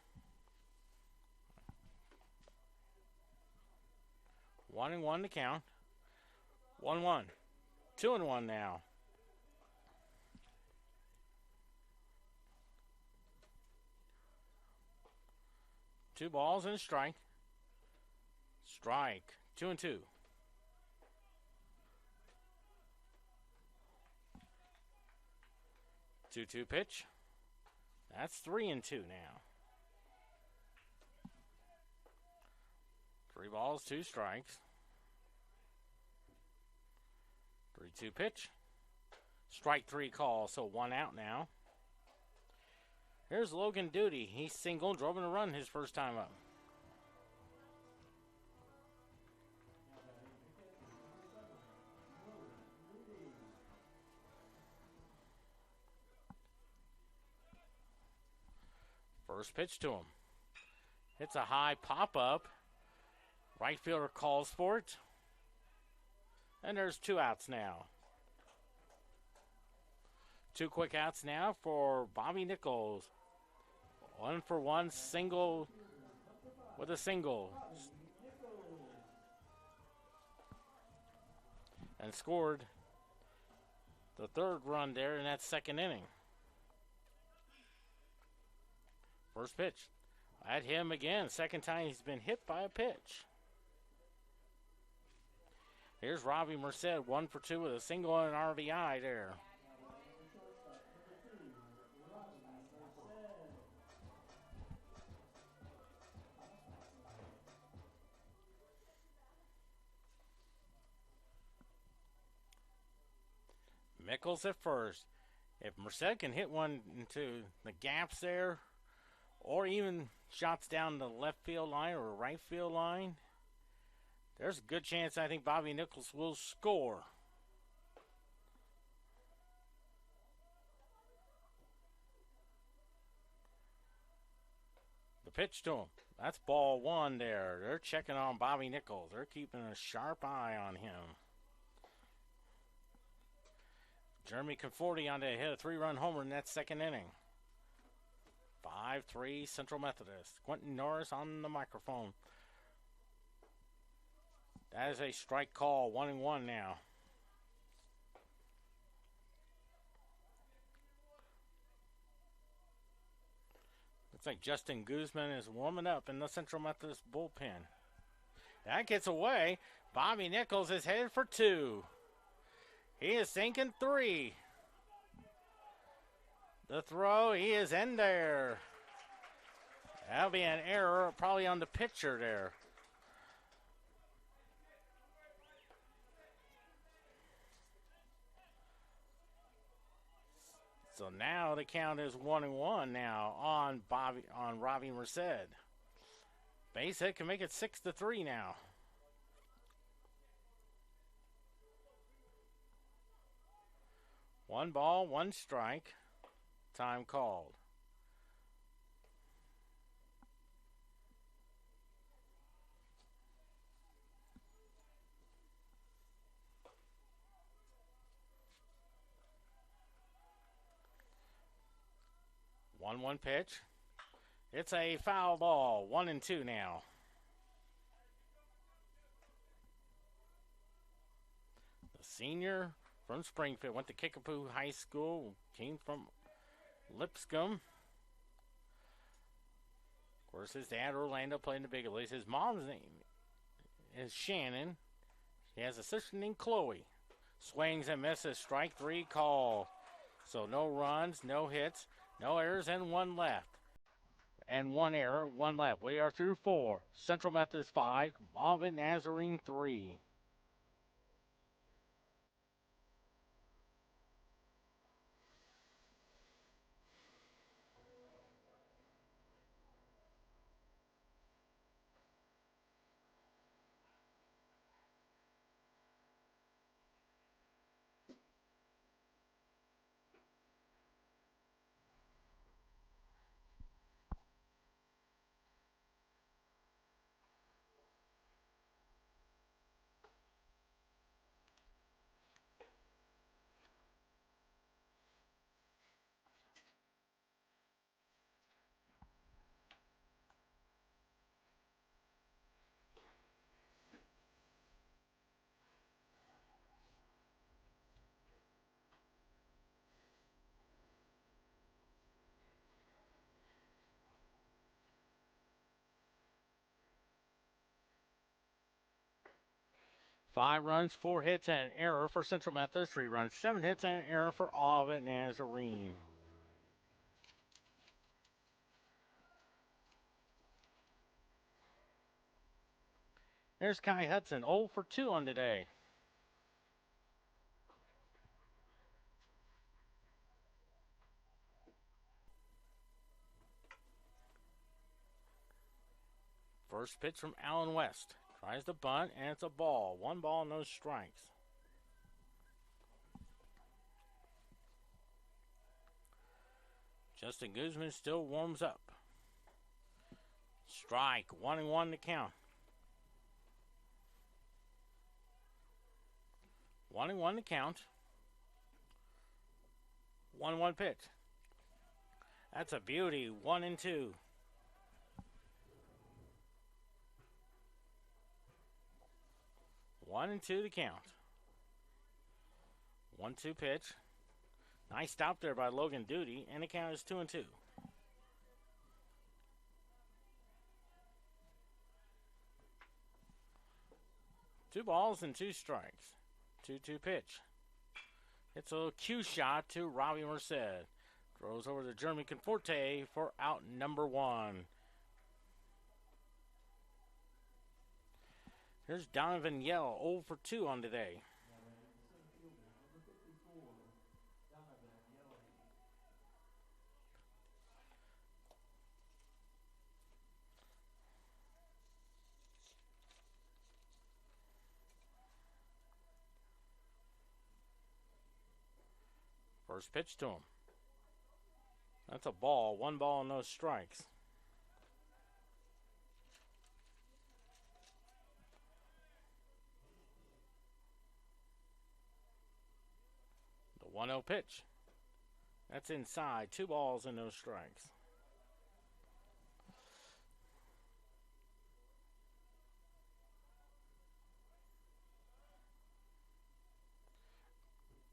1-1 to count. 1-1. 2-1 now. Two balls and a strike. Strike. 2-2. 2-2 pitch. That's 3-2 now. 3 balls, 2 strikes. 3-2 pitch. Strike 3 call, so 1 out now. Here's Logan Duty. He's single, drove in a run his first time up. First pitch to him. It's a high pop-up. Right fielder calls for it. And there's 2 outs now. 2 quick outs now for Bobby Nichols. 1-for-1 single with a single. And scored the 3rd run there in that 2nd inning. First pitch. At him again. 2nd time he's been hit by a pitch. Here's Robbie Merced, 1 for 2 with a single and an RBI there. Mickles at first. If Merced can hit one into the gaps there, or even shots down the left field line or right field line, there's a good chance I think Bobby Nichols will score. The pitch to him. That's ball 1 there. They're checking on Bobby Nichols. They're keeping a sharp eye on him. Jeremy Conforti on to hit a 3-run homer in that 2nd inning. 5-3 Central Methodist. Quentin Norris on the microphone. That is a strike call. 1-1 now. Looks like Justin Guzman is warming up in the Central Methodist bullpen. That gets away. Bobby Nichols is headed for 2. He is sinking 3. The throw, he is in there. That'll be an error probably on the pitcher there. So now the count is 1-1 now on Robbie Merced. Base hit can make it 6-3 now. One ball, 1 strike. Time called. One pitch. It's a foul ball. 1-2 now. The senior from Springfield went to Kickapoo High School. Came from Lipscomb. Of course, his dad Orlando played in the big leagues. His mom's name is Shannon. She has a sister named Chloe. Swings and misses. Strike 3 call. So no runs, no hits, no errors, and 1 left. And 1 error, 1 left. We are through 4. Central Methodist 5. Olivet Nazarene 3. 5 runs, 4 hits, and an error for Central Methodist. 3 runs, 7 hits, and an error for Olivet Nazarene. There's Kai Hudson, 0 for 2 on today. First pitch from Allen West. Tries to bunt, and it's a ball. 1 ball, no strikes. Justin Guzman still warms up. Strike, 1-1 to count. 1-1 to count. 1-1 pitch. That's a beauty. 1-2. 1-2 to count. 1-2 pitch. Nice stop there by Logan Duty, and the count is 2-2. Two balls and 2 strikes. 2-2 pitch. It's a little cue shot to Robbie Merced. Throws over to Jeremy Conforte for out number 1. Here's Donovan Yell, 0 for 2 on today. First pitch to him. That's a ball. 1 ball, no strikes. The 1-0 pitch. That's inside. 2 balls and no strikes.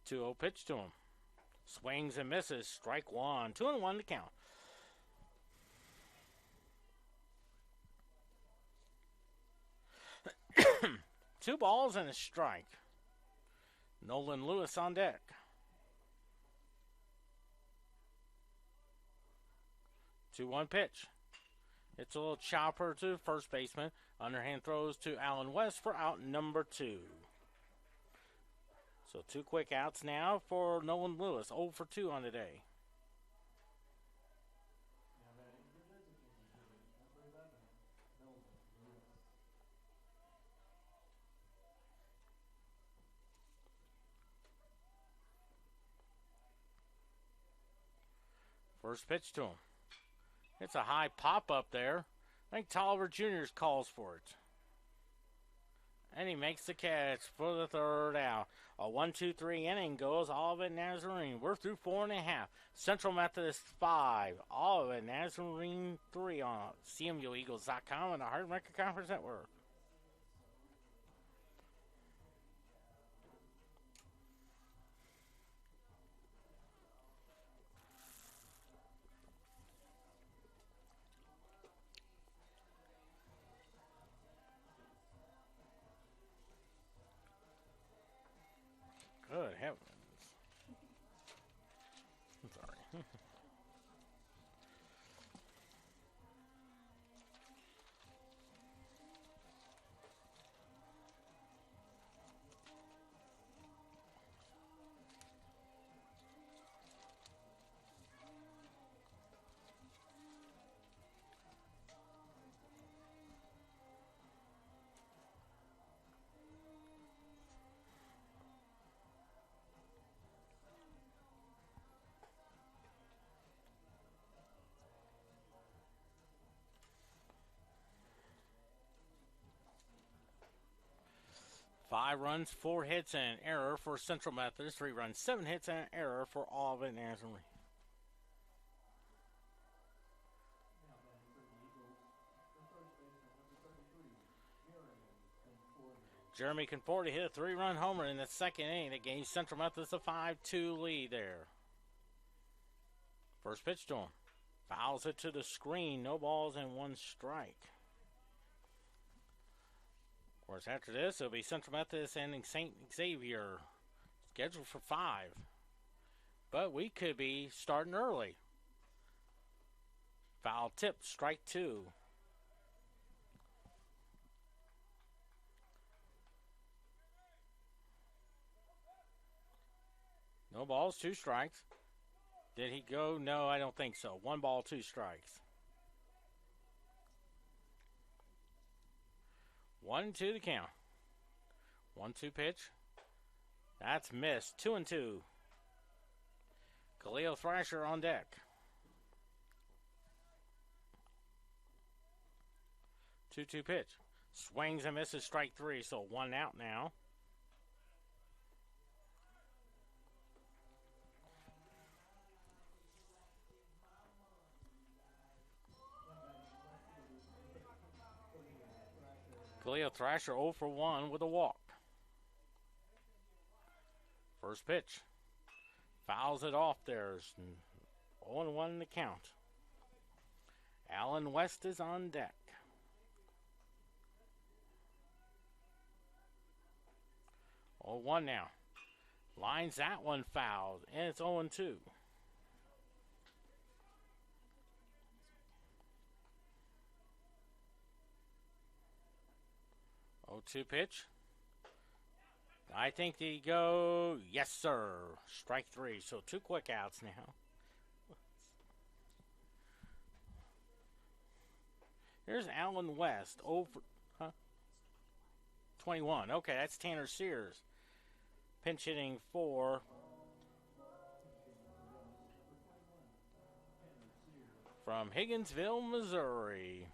The 2-0 pitch to him. Swings and misses. Strike 1. 2-1 to count. Two balls and a strike. Nolan Lewis on deck. The 2-1 pitch. It's a little chopper to first baseman. Underhand throws to Allen West for out number 2. So 2 quick outs now for Nolan Lewis. 0 for 2 on the day. First pitch to him. It's a high pop up there. I think Tolliver Jr. calls for it. And he makes the catch for the 3rd out. A 1-2-3 inning goes Olivet Nazarene. We're through 4.5. Central Methodist 5. Olivet Nazarene 3 on CMUEagles.com and the Hard Record Conference Network. Good heavens. I'm sorry. 5 runs, 4 hits, and an error for Central Methodist. 3 runs, 7 hits, and an error for Olivet Nazarene. Jeremy Conforti hit a 3-run homer in the 2nd inning that gave Central Methodist a 5-2 lead there. First pitch to him. Fouls it to the screen. No balls and 1 strike. course, after this, it'll be Central Methodist and St. Xavier, scheduled for 5. But we could be starting early. Foul tip, strike 2. No balls, 2 strikes. Did he go? No, I don't think so. 1 ball, 2 strikes. 1-2 the count. 1-2 pitch. That's missed. 2-2. Khalil Thrasher on deck. 2-2 pitch. Swings and misses, strike 3, so 1 out now. Khalil Thrasher 0 for 1 with a walk. First pitch. Fouls it off there. 0-1 the count. Alan West is on deck. 0-1 now. Lines that one fouled, and it's 0-2. 0-2 pitch. I think they go, yes, sir. Strike 3, so 2 quick outs now. Here's Alan West, 0 for 21. Okay, that's Tanner Sears. Pinch hitting for from Higginsville, Missouri.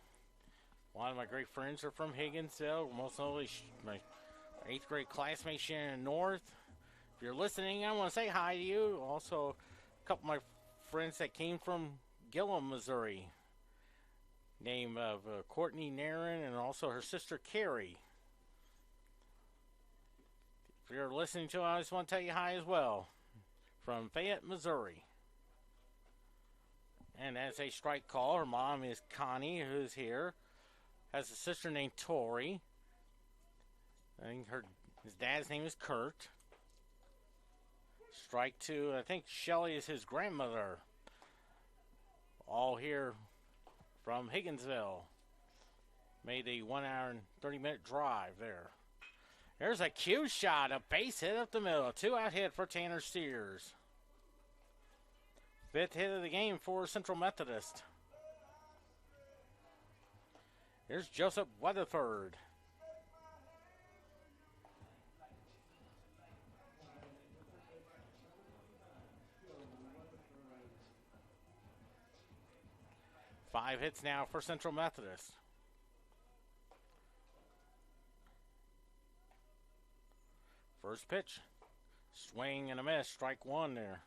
One of my great friends are from Higginsville. Most notably, my 8th grade classmate Shannon North. If you're listening, I want to say hi to you. Also, a couple of my friends that came from Gillum, Missouri, named of Courtney Nairn and also her sister Carrie. If you're listening to it, I just want to tell you hi as well. From Fayette, Missouri. And that's a strike call. Her mom is Connie, who's here. Has a sister named Tori. I think his dad's name is Kurt. Strike 2. I think Shelly is his grandmother. All here from Higginsville. Made a 1 hour and 30-minute drive there. There's a cue shot, a base hit up the middle. 2-out hit for Tanner Sears. 5th hit of the game for Central Methodist. Here's Joseph Weatherford. Five hits now for Central Methodist. First pitch. Swing and a miss. Strike 1 there.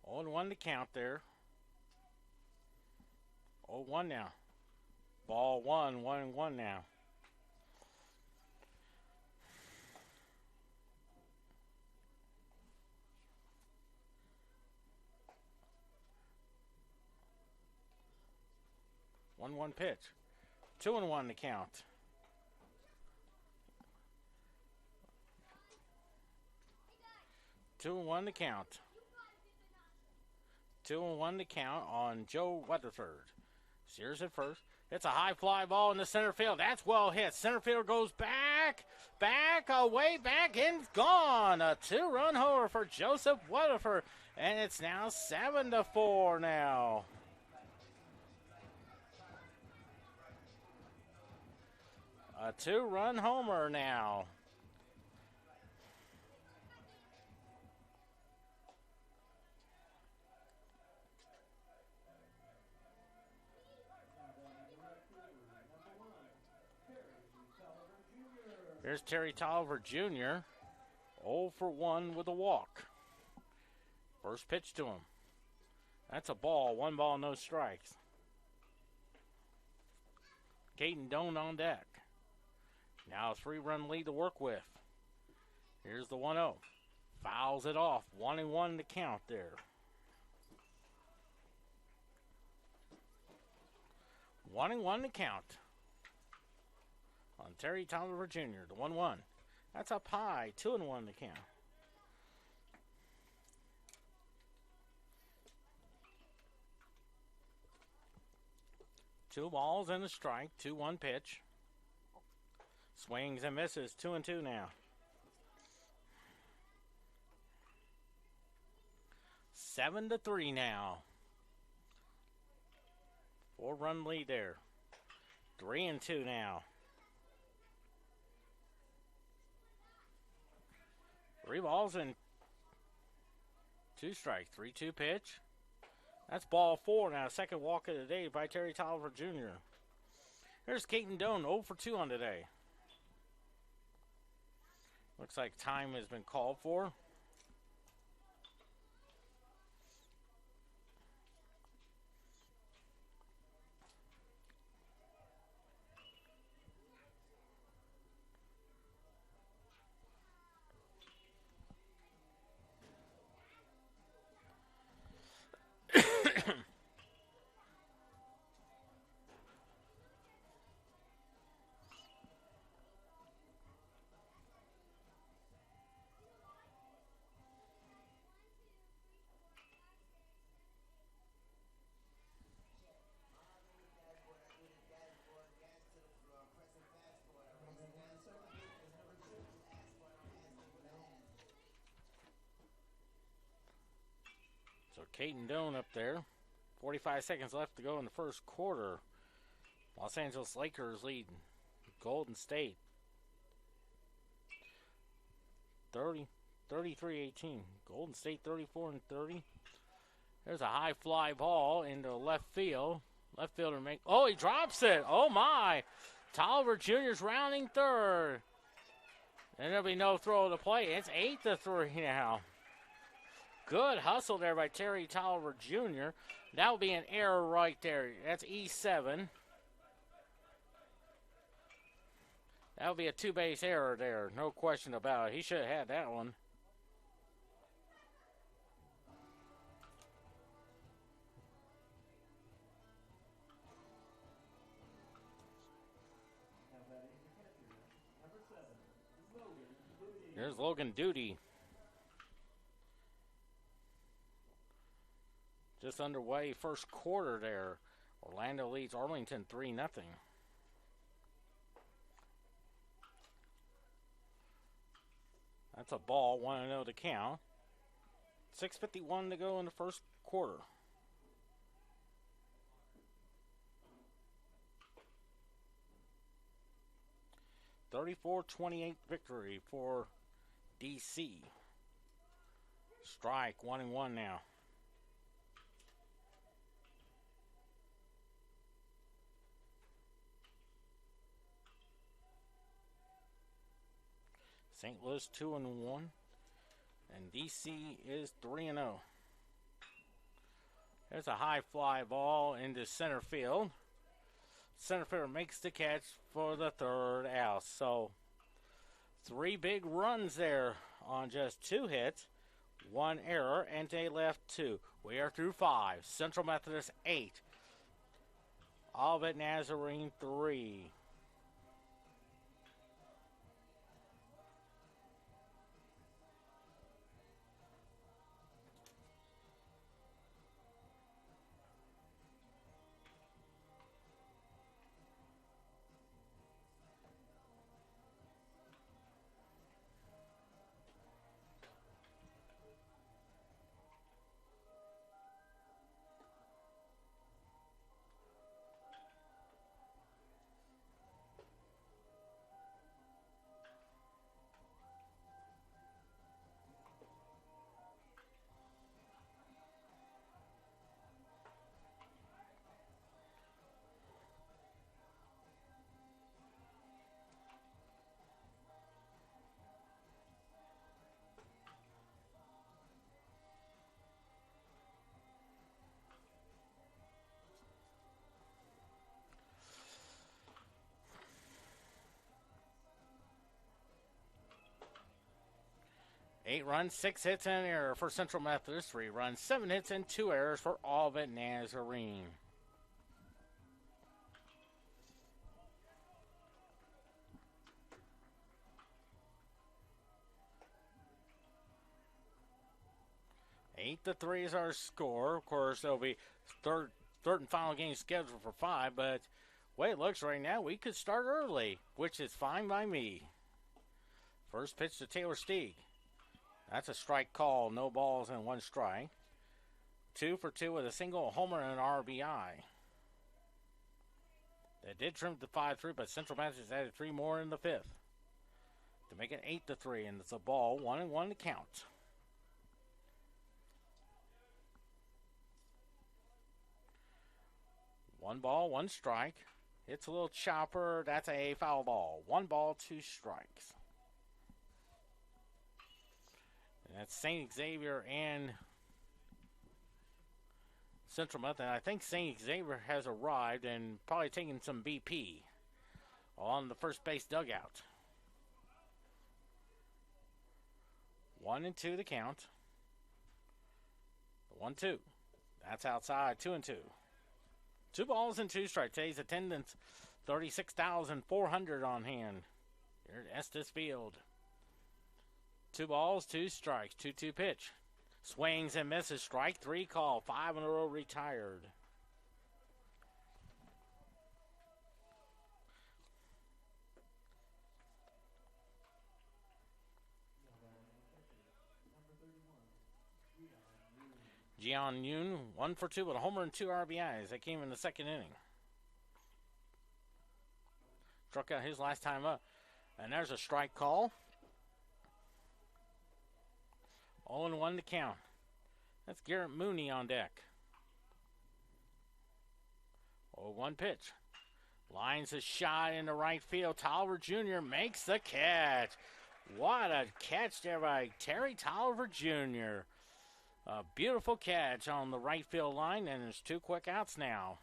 On 1 to count there. 0-1 now. Ball 1, 1-1 now. One pitch. 2-1 to count. Two and one to count. 2-1 to count on Joe Weatherford. Sears at first. It's a high fly ball in the center field. That's well hit. Center field goes back, away back, and gone. A 2-run homer for Joseph Weatherford, and it's now 7-4 now. A 2-run homer now. Here's Terry Tolliver Jr. 0 for 1 with a walk. First pitch to him. That's a ball. 1 ball, no strikes. Caden Doan on deck. Now a 3-run lead to work with. Here's the 1-0. Fouls it off. 1-1 to count there. 1-1 to count on Terry Tolliver Jr., the 1-1. That's up high, 2-1 to count. Two balls and a strike, 2-1 pitch. Swings and misses, 2-2 now. 7-3 now. 4-run lead there. 3-2 now. 3 balls and 2 strikes. 3-2 pitch. That's ball 4 now. Second walk of the day by Terry Tolliver Jr. Here's Caden Doan, 0 for 2 on today. Looks like time has been called for. So Caden Doan up there. 45 seconds left to go in the first quarter. Los Angeles Lakers lead Golden State 33-18. Golden State 34-30. There's a high fly ball into left field. Left fielder he drops it. Oh my. Tolliver Jr.'s rounding third. And there'll be no throw to play. It's 8-3 now. Good hustle there by Terry Tolliver Jr. That will be an error right there. That's E7. That will be a 2-base error there. No question about it. He should have had that one. There's Logan Duty. Just underway, first quarter there. Orlando leads Arlington 3-0. That's a ball, 1-0 to count. 6:51 to go in the first quarter. (34-28) victory for DC. Strike, 1-1 now. St. Louis 2-1, and DC is 3-0. There's a high fly ball into center field. Center fielder makes the catch for the third out. So 3 big runs there on just 2 hits, 1 error, and they left 2. We are through 5. Central Methodist 8. Olivet Nazarene 3. Eight runs, 6 hits, and an error for Central Methodist. 3 runs, 7 hits, and 2 errors for Olivet Nazarene. 8-3 is our score. Of course, there'll be third and final game scheduled for 5, but the way it looks right now, we could start early, which is fine by me. First pitch to Taylor Steig. That's a strike call, no balls and 1 strike. 2 for 2 with a single, a homer, and an RBI. They did trim to 5-3, but Central Methodist added 3 more in the 5th to make it 8-3, and it's a ball, 1-1 to count. One ball, 1 strike. It's a little chopper. That's a foul ball. 1 ball, 2 strikes. And that's St. Xavier and Central Methodist. I think St. Xavier has arrived and probably taking some BP on the first base dugout. 1-2 the count. 1-2. That's outside. 2-2. 2 balls and 2 strikes. Today's attendance, 36,400 on hand here at Estes Field. 2 balls, 2 strikes. 2-2 pitch. Swings and misses. Strike 3 call. 5 in a row retired. Gian Yoon, 1 for 2 with a homer and 2 RBIs. That came in the 2nd inning. Struck out his last time up. And there's a strike call. 0-1 to count. That's Garrett Mooney on deck. 0-1 pitch. Lines a shot into right field. Tolliver Jr. makes the catch. What a catch there by Terry Tolliver Jr. A beautiful catch on the right field line, and there's 2 quick outs now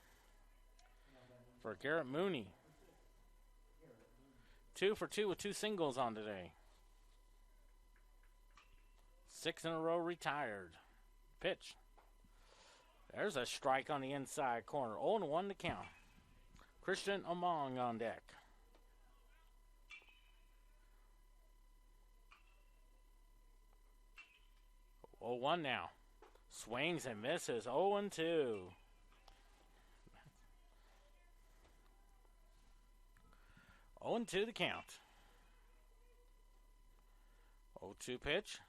for Garrett Mooney. 2 for 2 with 2 singles on today. 6 in a row retired. Pitch. There's a strike on the inside corner. 0-1 to count. Christian Among on deck. 0-1 now. Swings and misses. 0-2. 0-2 the count. 0-2 pitch.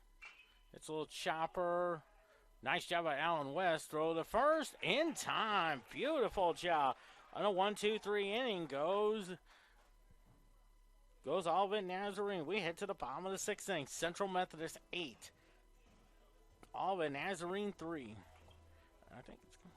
It's a little chopper. Nice job by Allen West. Throw the first in time. Beautiful job. On a 1-2-3 inning goes Olivet Nazarene. We head to the bottom of the 6th inning. Central Methodist 8. Olivet Nazarene 3. I think it's good.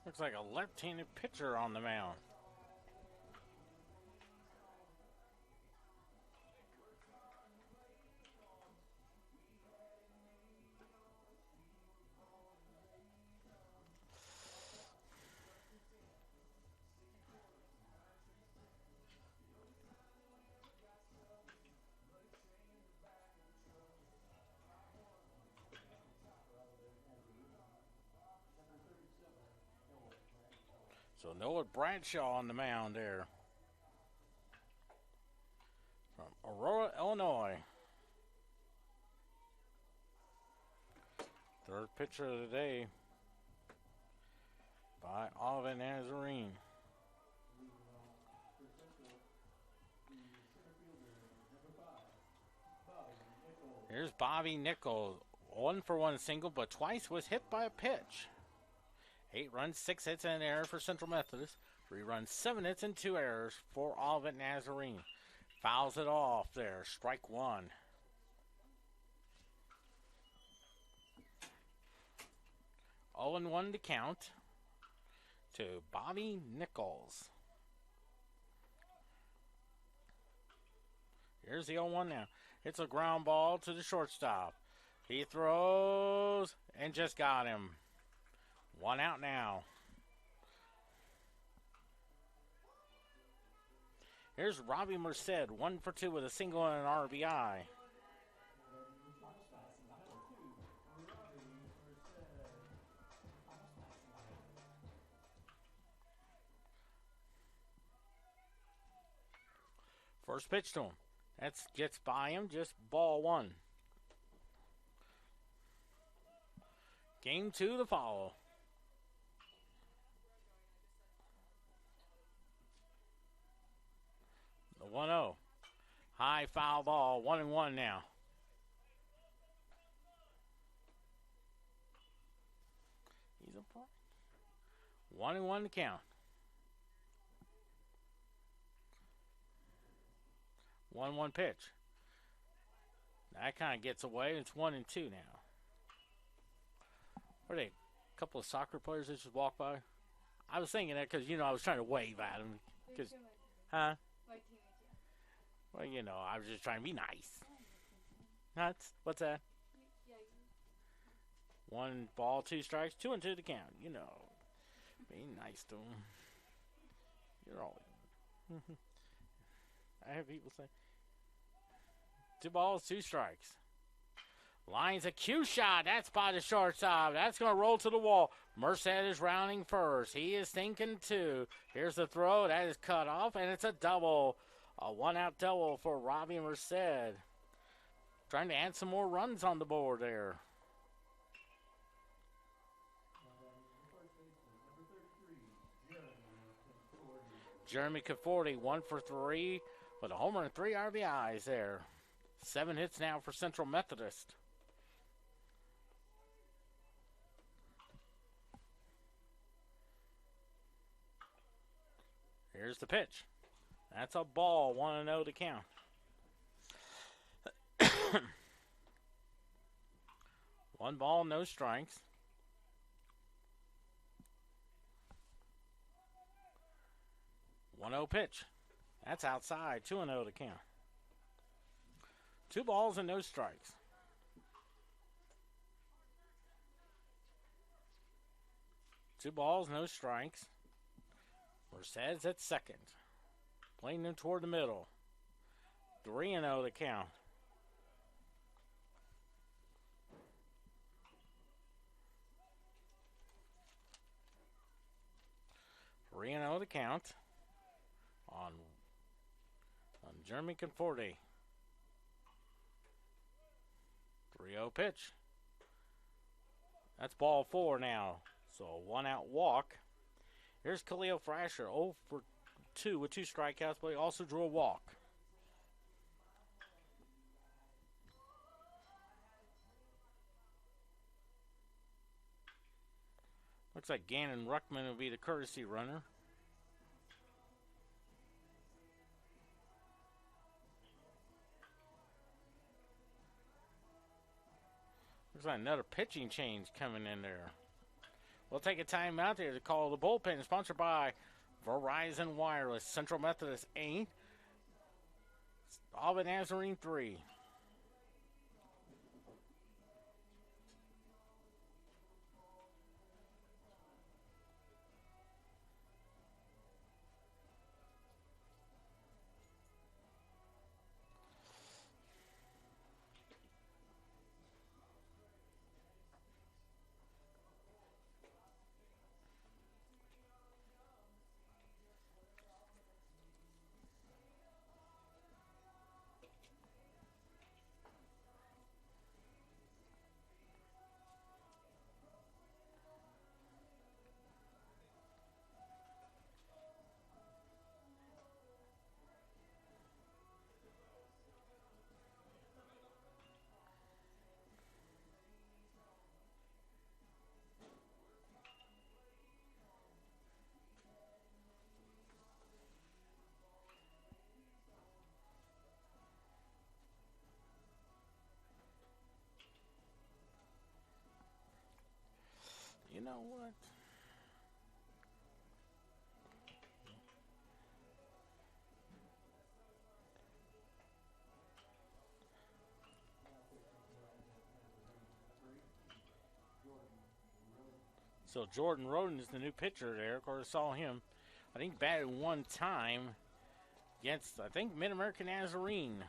Looks like a left-handed pitcher on the mound. So Noah Bradshaw on the mound there from Aurora, Illinois. Third pitcher of the day by Olivet Nazarene. Here's Bobby Nichols. 1-for-1 single, but twice was hit by a pitch. 8 runs, 6 hits, and an error for Central Methodist. 3 runs, 7 hits, and 2 errors for Olivet Nazarene. Fouls it off there. Strike 1. 0-1 to count to Bobby Nichols. Here's the 0-1 now. It's a ground ball to the shortstop. He throws and just got him. 1 out now. Here's Robbie Merced, 1 for 2 with a single and an RBI. First pitch to him. That gets by him, just ball 1. Game 2 to follow. The 1-0. High foul ball, 1-1 now. He's a point. 1-1 to count. 1-1 pitch. That kind of gets away. It's 1-2 now. What are they? A couple of soccer players that just walked by? I was thinking that because, I was trying to wave at them. Huh? Well, I was just trying to be nice. What's that? 1 ball, 2 strikes, 2-2 to count. Be nice to them. You're all. I have people say 2 balls, 2 strikes. Lines a cue shot. That's by the shortstop. That's going to roll to the wall. Merced is rounding first. He is thinking 2. Here's the throw. That is cut off, and it's a double. A 1-out double for Robbie Merced. Trying to add some more runs on the board there. Jeremy Conforti, 1 for 3 with a homer and 3 RBIs there. 7 hits now for Central Methodist. Here's the pitch. That's a ball, 1-0 to count. One ball, no strikes. 1-0 pitch. That's outside, 2-0 to count. 2 balls and no strikes. Two balls, no strikes. Merced's at second. Playing them toward the middle. 3-0 to count. Three and 0 to count on Jeremy Conforti. 3-0 pitch. That's ball 4 now. So a 1-out walk. Here's Khalil Frasher, 0 for 2 with 2 strikeouts, but he also drew a walk. Looks like Gannon Ruckman will be the courtesy runner. Looks like another pitching change coming in there. We'll take a time out there to call the bullpen, sponsored by Verizon Wireless. Central Methodist 8, Olivet Nazarene 3. know what? So Jordan Roden is the new pitcher there. Of course, I saw him. I think batted one time against, I think, Mid-American Nazarene.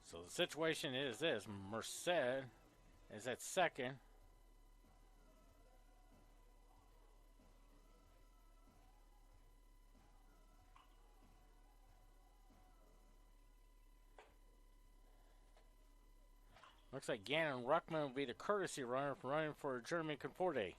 So the situation is this. Merced is at second. Looks like Gannon Ruckman will be the courtesy runner for running for Jeremy Conforte.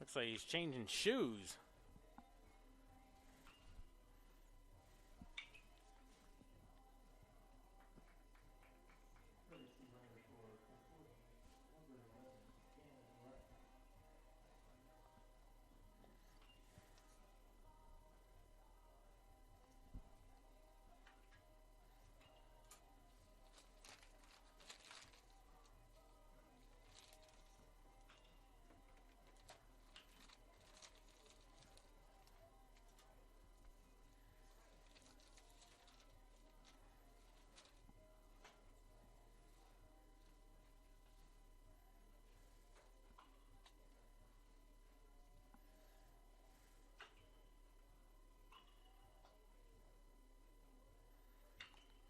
Looks like he's changing shoes.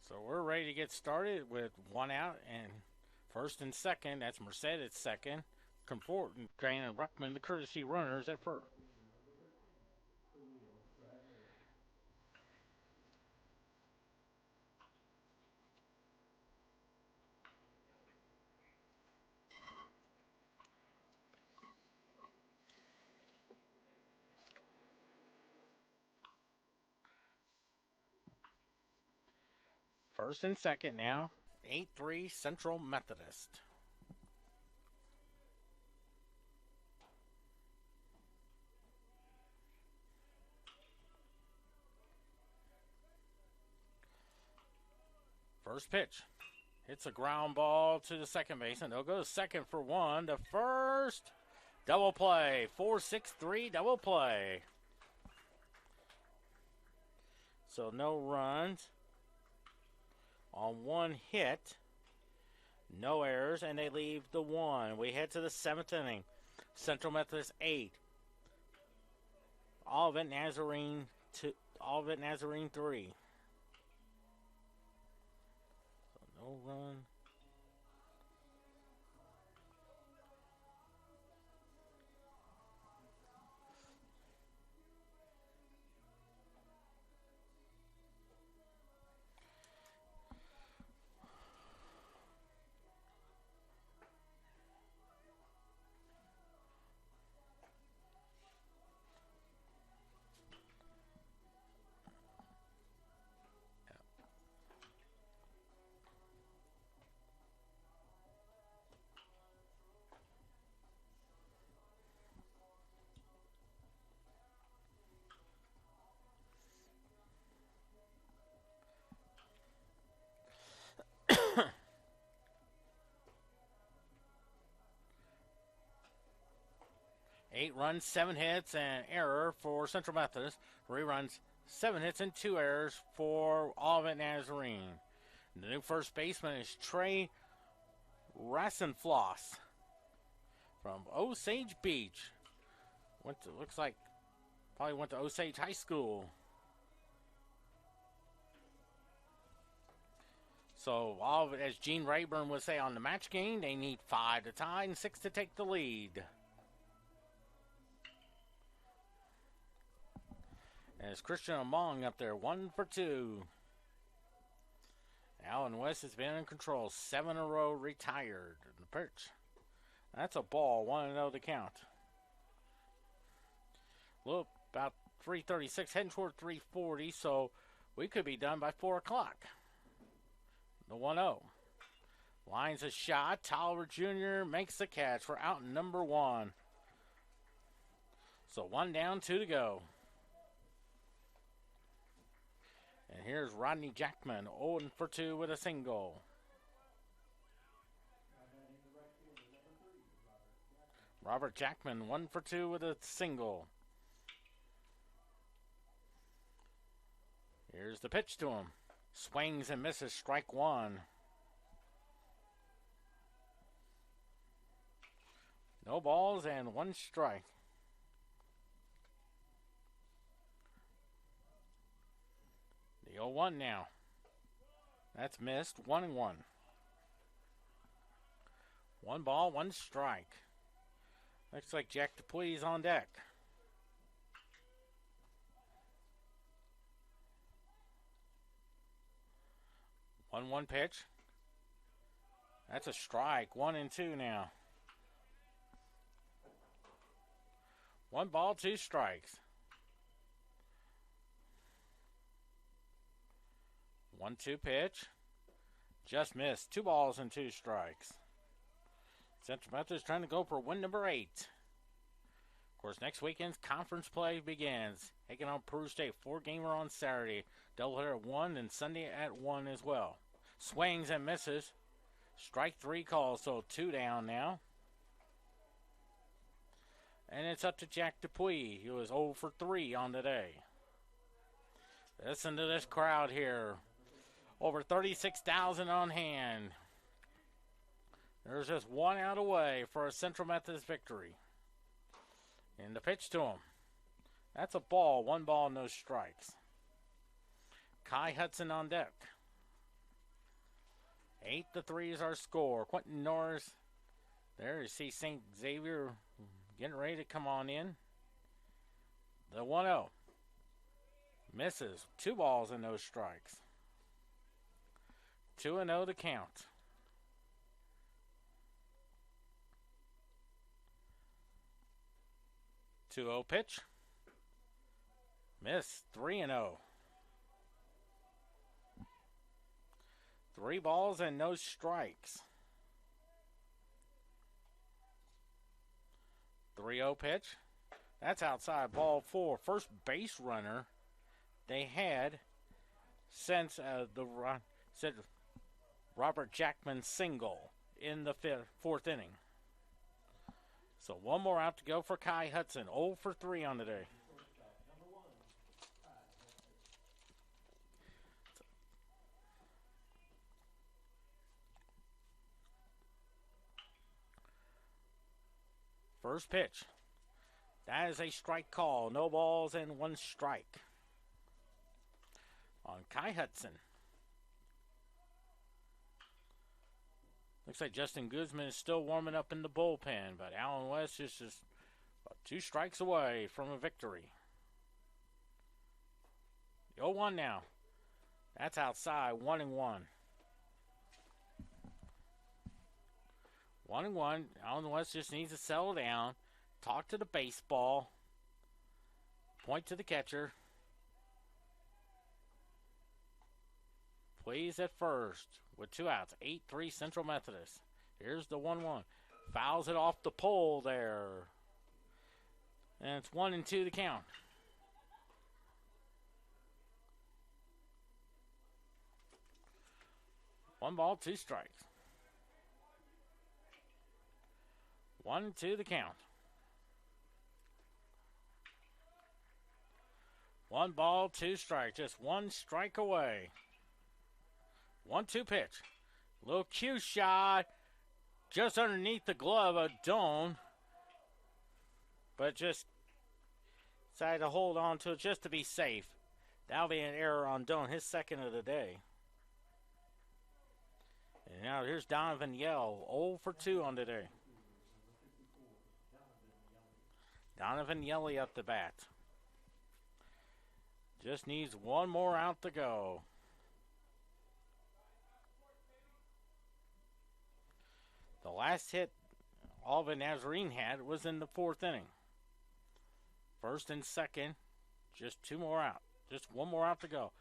So we're ready to get started with one out and first and second. That's Merced at second. Comfort and Gannon Ruckman, the courtesy runners at first. First and second now. 8-3 Central Methodist. First pitch. Hits a ground ball to the second baseman. They'll go to second for one. The first double play. 4-6-3 double play. So no runs on one hit. No errors, and they leave the one. We head to the seventh inning. Central Methodist 8. Olivet Nazarene 3. So no run. Eight runs, 7 hits, and error for Central Methodist. 3 runs, 7 hits, and 2 errors for Olivet Nazarene. The new first baseman is Trey Rassenfloss from Osage Beach. Looks like probably went to Osage High School. So, Olivet, as Gene Rayburn would say on the match game, they need 5 to tie and 6 to take the lead. And it's Christian Among up there, 1 for 2. Allen West has been in control. 7 in a row retired. The pitch. That's a ball. 1-0 to count. Look, about 3:36, heading toward 3:40, so we could be done by 4 o'clock. The 1-0. Lines a shot. Tolliver Jr. makes the catch for out number 1. So 1 down, 2 to go. And here's Rodney Jackman, 0 for 2 with a single. Robert Jackman, 1 for 2 with a single. Here's the pitch to him. Swings and misses, strike 1. No balls and 1 strike. The 0-1 now. That's missed. 1-1. 1 ball, 1 strike. Looks like Jack Dupuis on deck. One pitch. That's a strike. 1-2 now. 1 ball, 2 strikes. 1-2 pitch. Just missed. 2 balls and 2 strikes. Central Methodist trying to go for win number 8. Of course, next weekend's conference play begins. Taking on Peru State. 4-gamer on Saturday. Doubleheader at 1 and Sunday at 1 as well. Swings and misses. Strike 3 calls, so 2 down now. And it's up to Jack Dupuis. He was 0 for 3 on the day. Listen to this crowd here. Over 36,000 on hand. There's just 1 out away for a Central Methodist victory. And the pitch to him. That's a ball. 1 ball, no strikes. Kai Hudson on deck. 8-3 is our score. Quentin Norris. There you see St. Xavier getting ready to come on in. The 1-0. Misses. 2 balls and no strikes. 2-0 to count. The 2-0 pitch. Miss. 3-0. 3 balls and no strikes. 3-0 pitch. That's outside, ball 4. First base runner they had since the Robert Jackman single in the 4th inning. So 1 more out to go for Kai Hudson. 0 for 3 on the day. First pitch. That is a strike call. No balls and 1 strike on Kai Hudson. Looks like Justin Guzman is still warming up in the bullpen, but Allen West is just 2 strikes away from a victory. The 0-1 now. That's outside. 1-1. 1-1. Allen West just needs to settle down, talk to the baseball, point to the catcher. Please at first with 2 outs. 8-3 Central Methodist. Here's the 1-1. Fouls it off the pole there. And it's 1-2 to count. One ball, 2 strikes. 1-2 the count. 1 ball, 2 strikes. Just 1 strike away. 1-2 pitch. Little cue shot just underneath the glove of Doan. But just decided to hold on to it just to be safe. That'll be an error on Doan, his 2nd of the day. And now here's Donovan Yell, 0 for 2 on the day. Donovan Yelly up the bat. Just needs 1 more out to go. last hit Olivet Nazarene had was in the 4th inning. First and second, just 2 more out. Just 1 more out to go.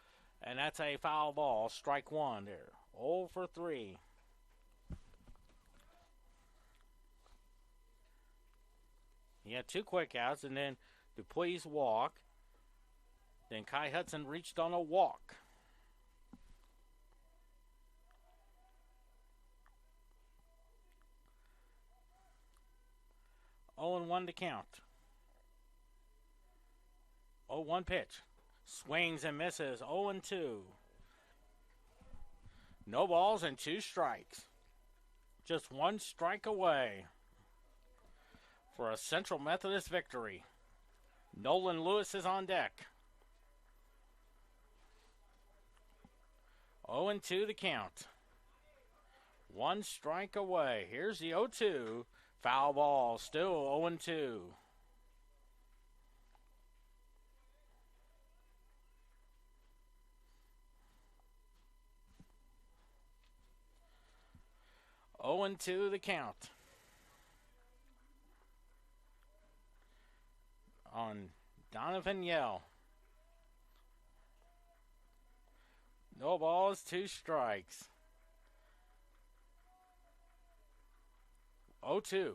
And that's a foul ball, strike 1 there. 0 for 3. He had 2 quick outs, and then Dupuis walk. Then Kai Hudson reached on a walk. 0-1 to count. 0-1 pitch. Swings and misses. 0-2. No balls and 2 strikes. Just 1 strike away for a Central Methodist victory. Nolan Lewis is on deck. 0-2 the count. 1 strike away. Here's the 0-2. Foul ball, still 0-2. And 2 the count on Donovan Yell. No balls, 2 strikes. 0-2.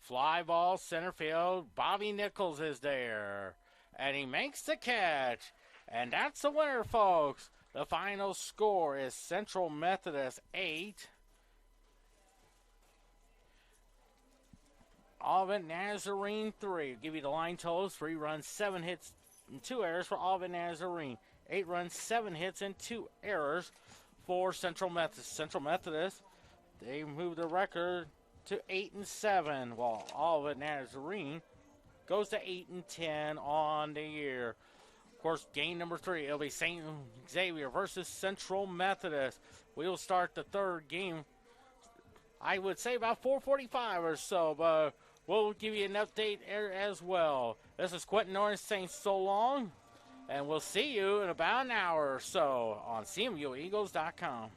Fly ball, center field. Bobby Nichols is there. And he makes the catch. And that's the winner, folks. The final score is Central Methodist 8. Olivet Nazarene 3. Give you the line totals. 3 runs, 7 hits, and 2 errors for Olivet Nazarene. 8 runs, 7 hits, and 2 errors for Central Methodist. Central Methodist, they moved the record to 8-7, while Olivet Nazarene goes to 8-10 on the year. Of course, game number 3, it'll be St. Xavier versus Central Methodist. We will start the 3rd game, I would say about 4:45 or so, but we'll give you an update as well. This is Quentin Norris saying so long, and we'll see you in about an hour or so on CMUEagles.com.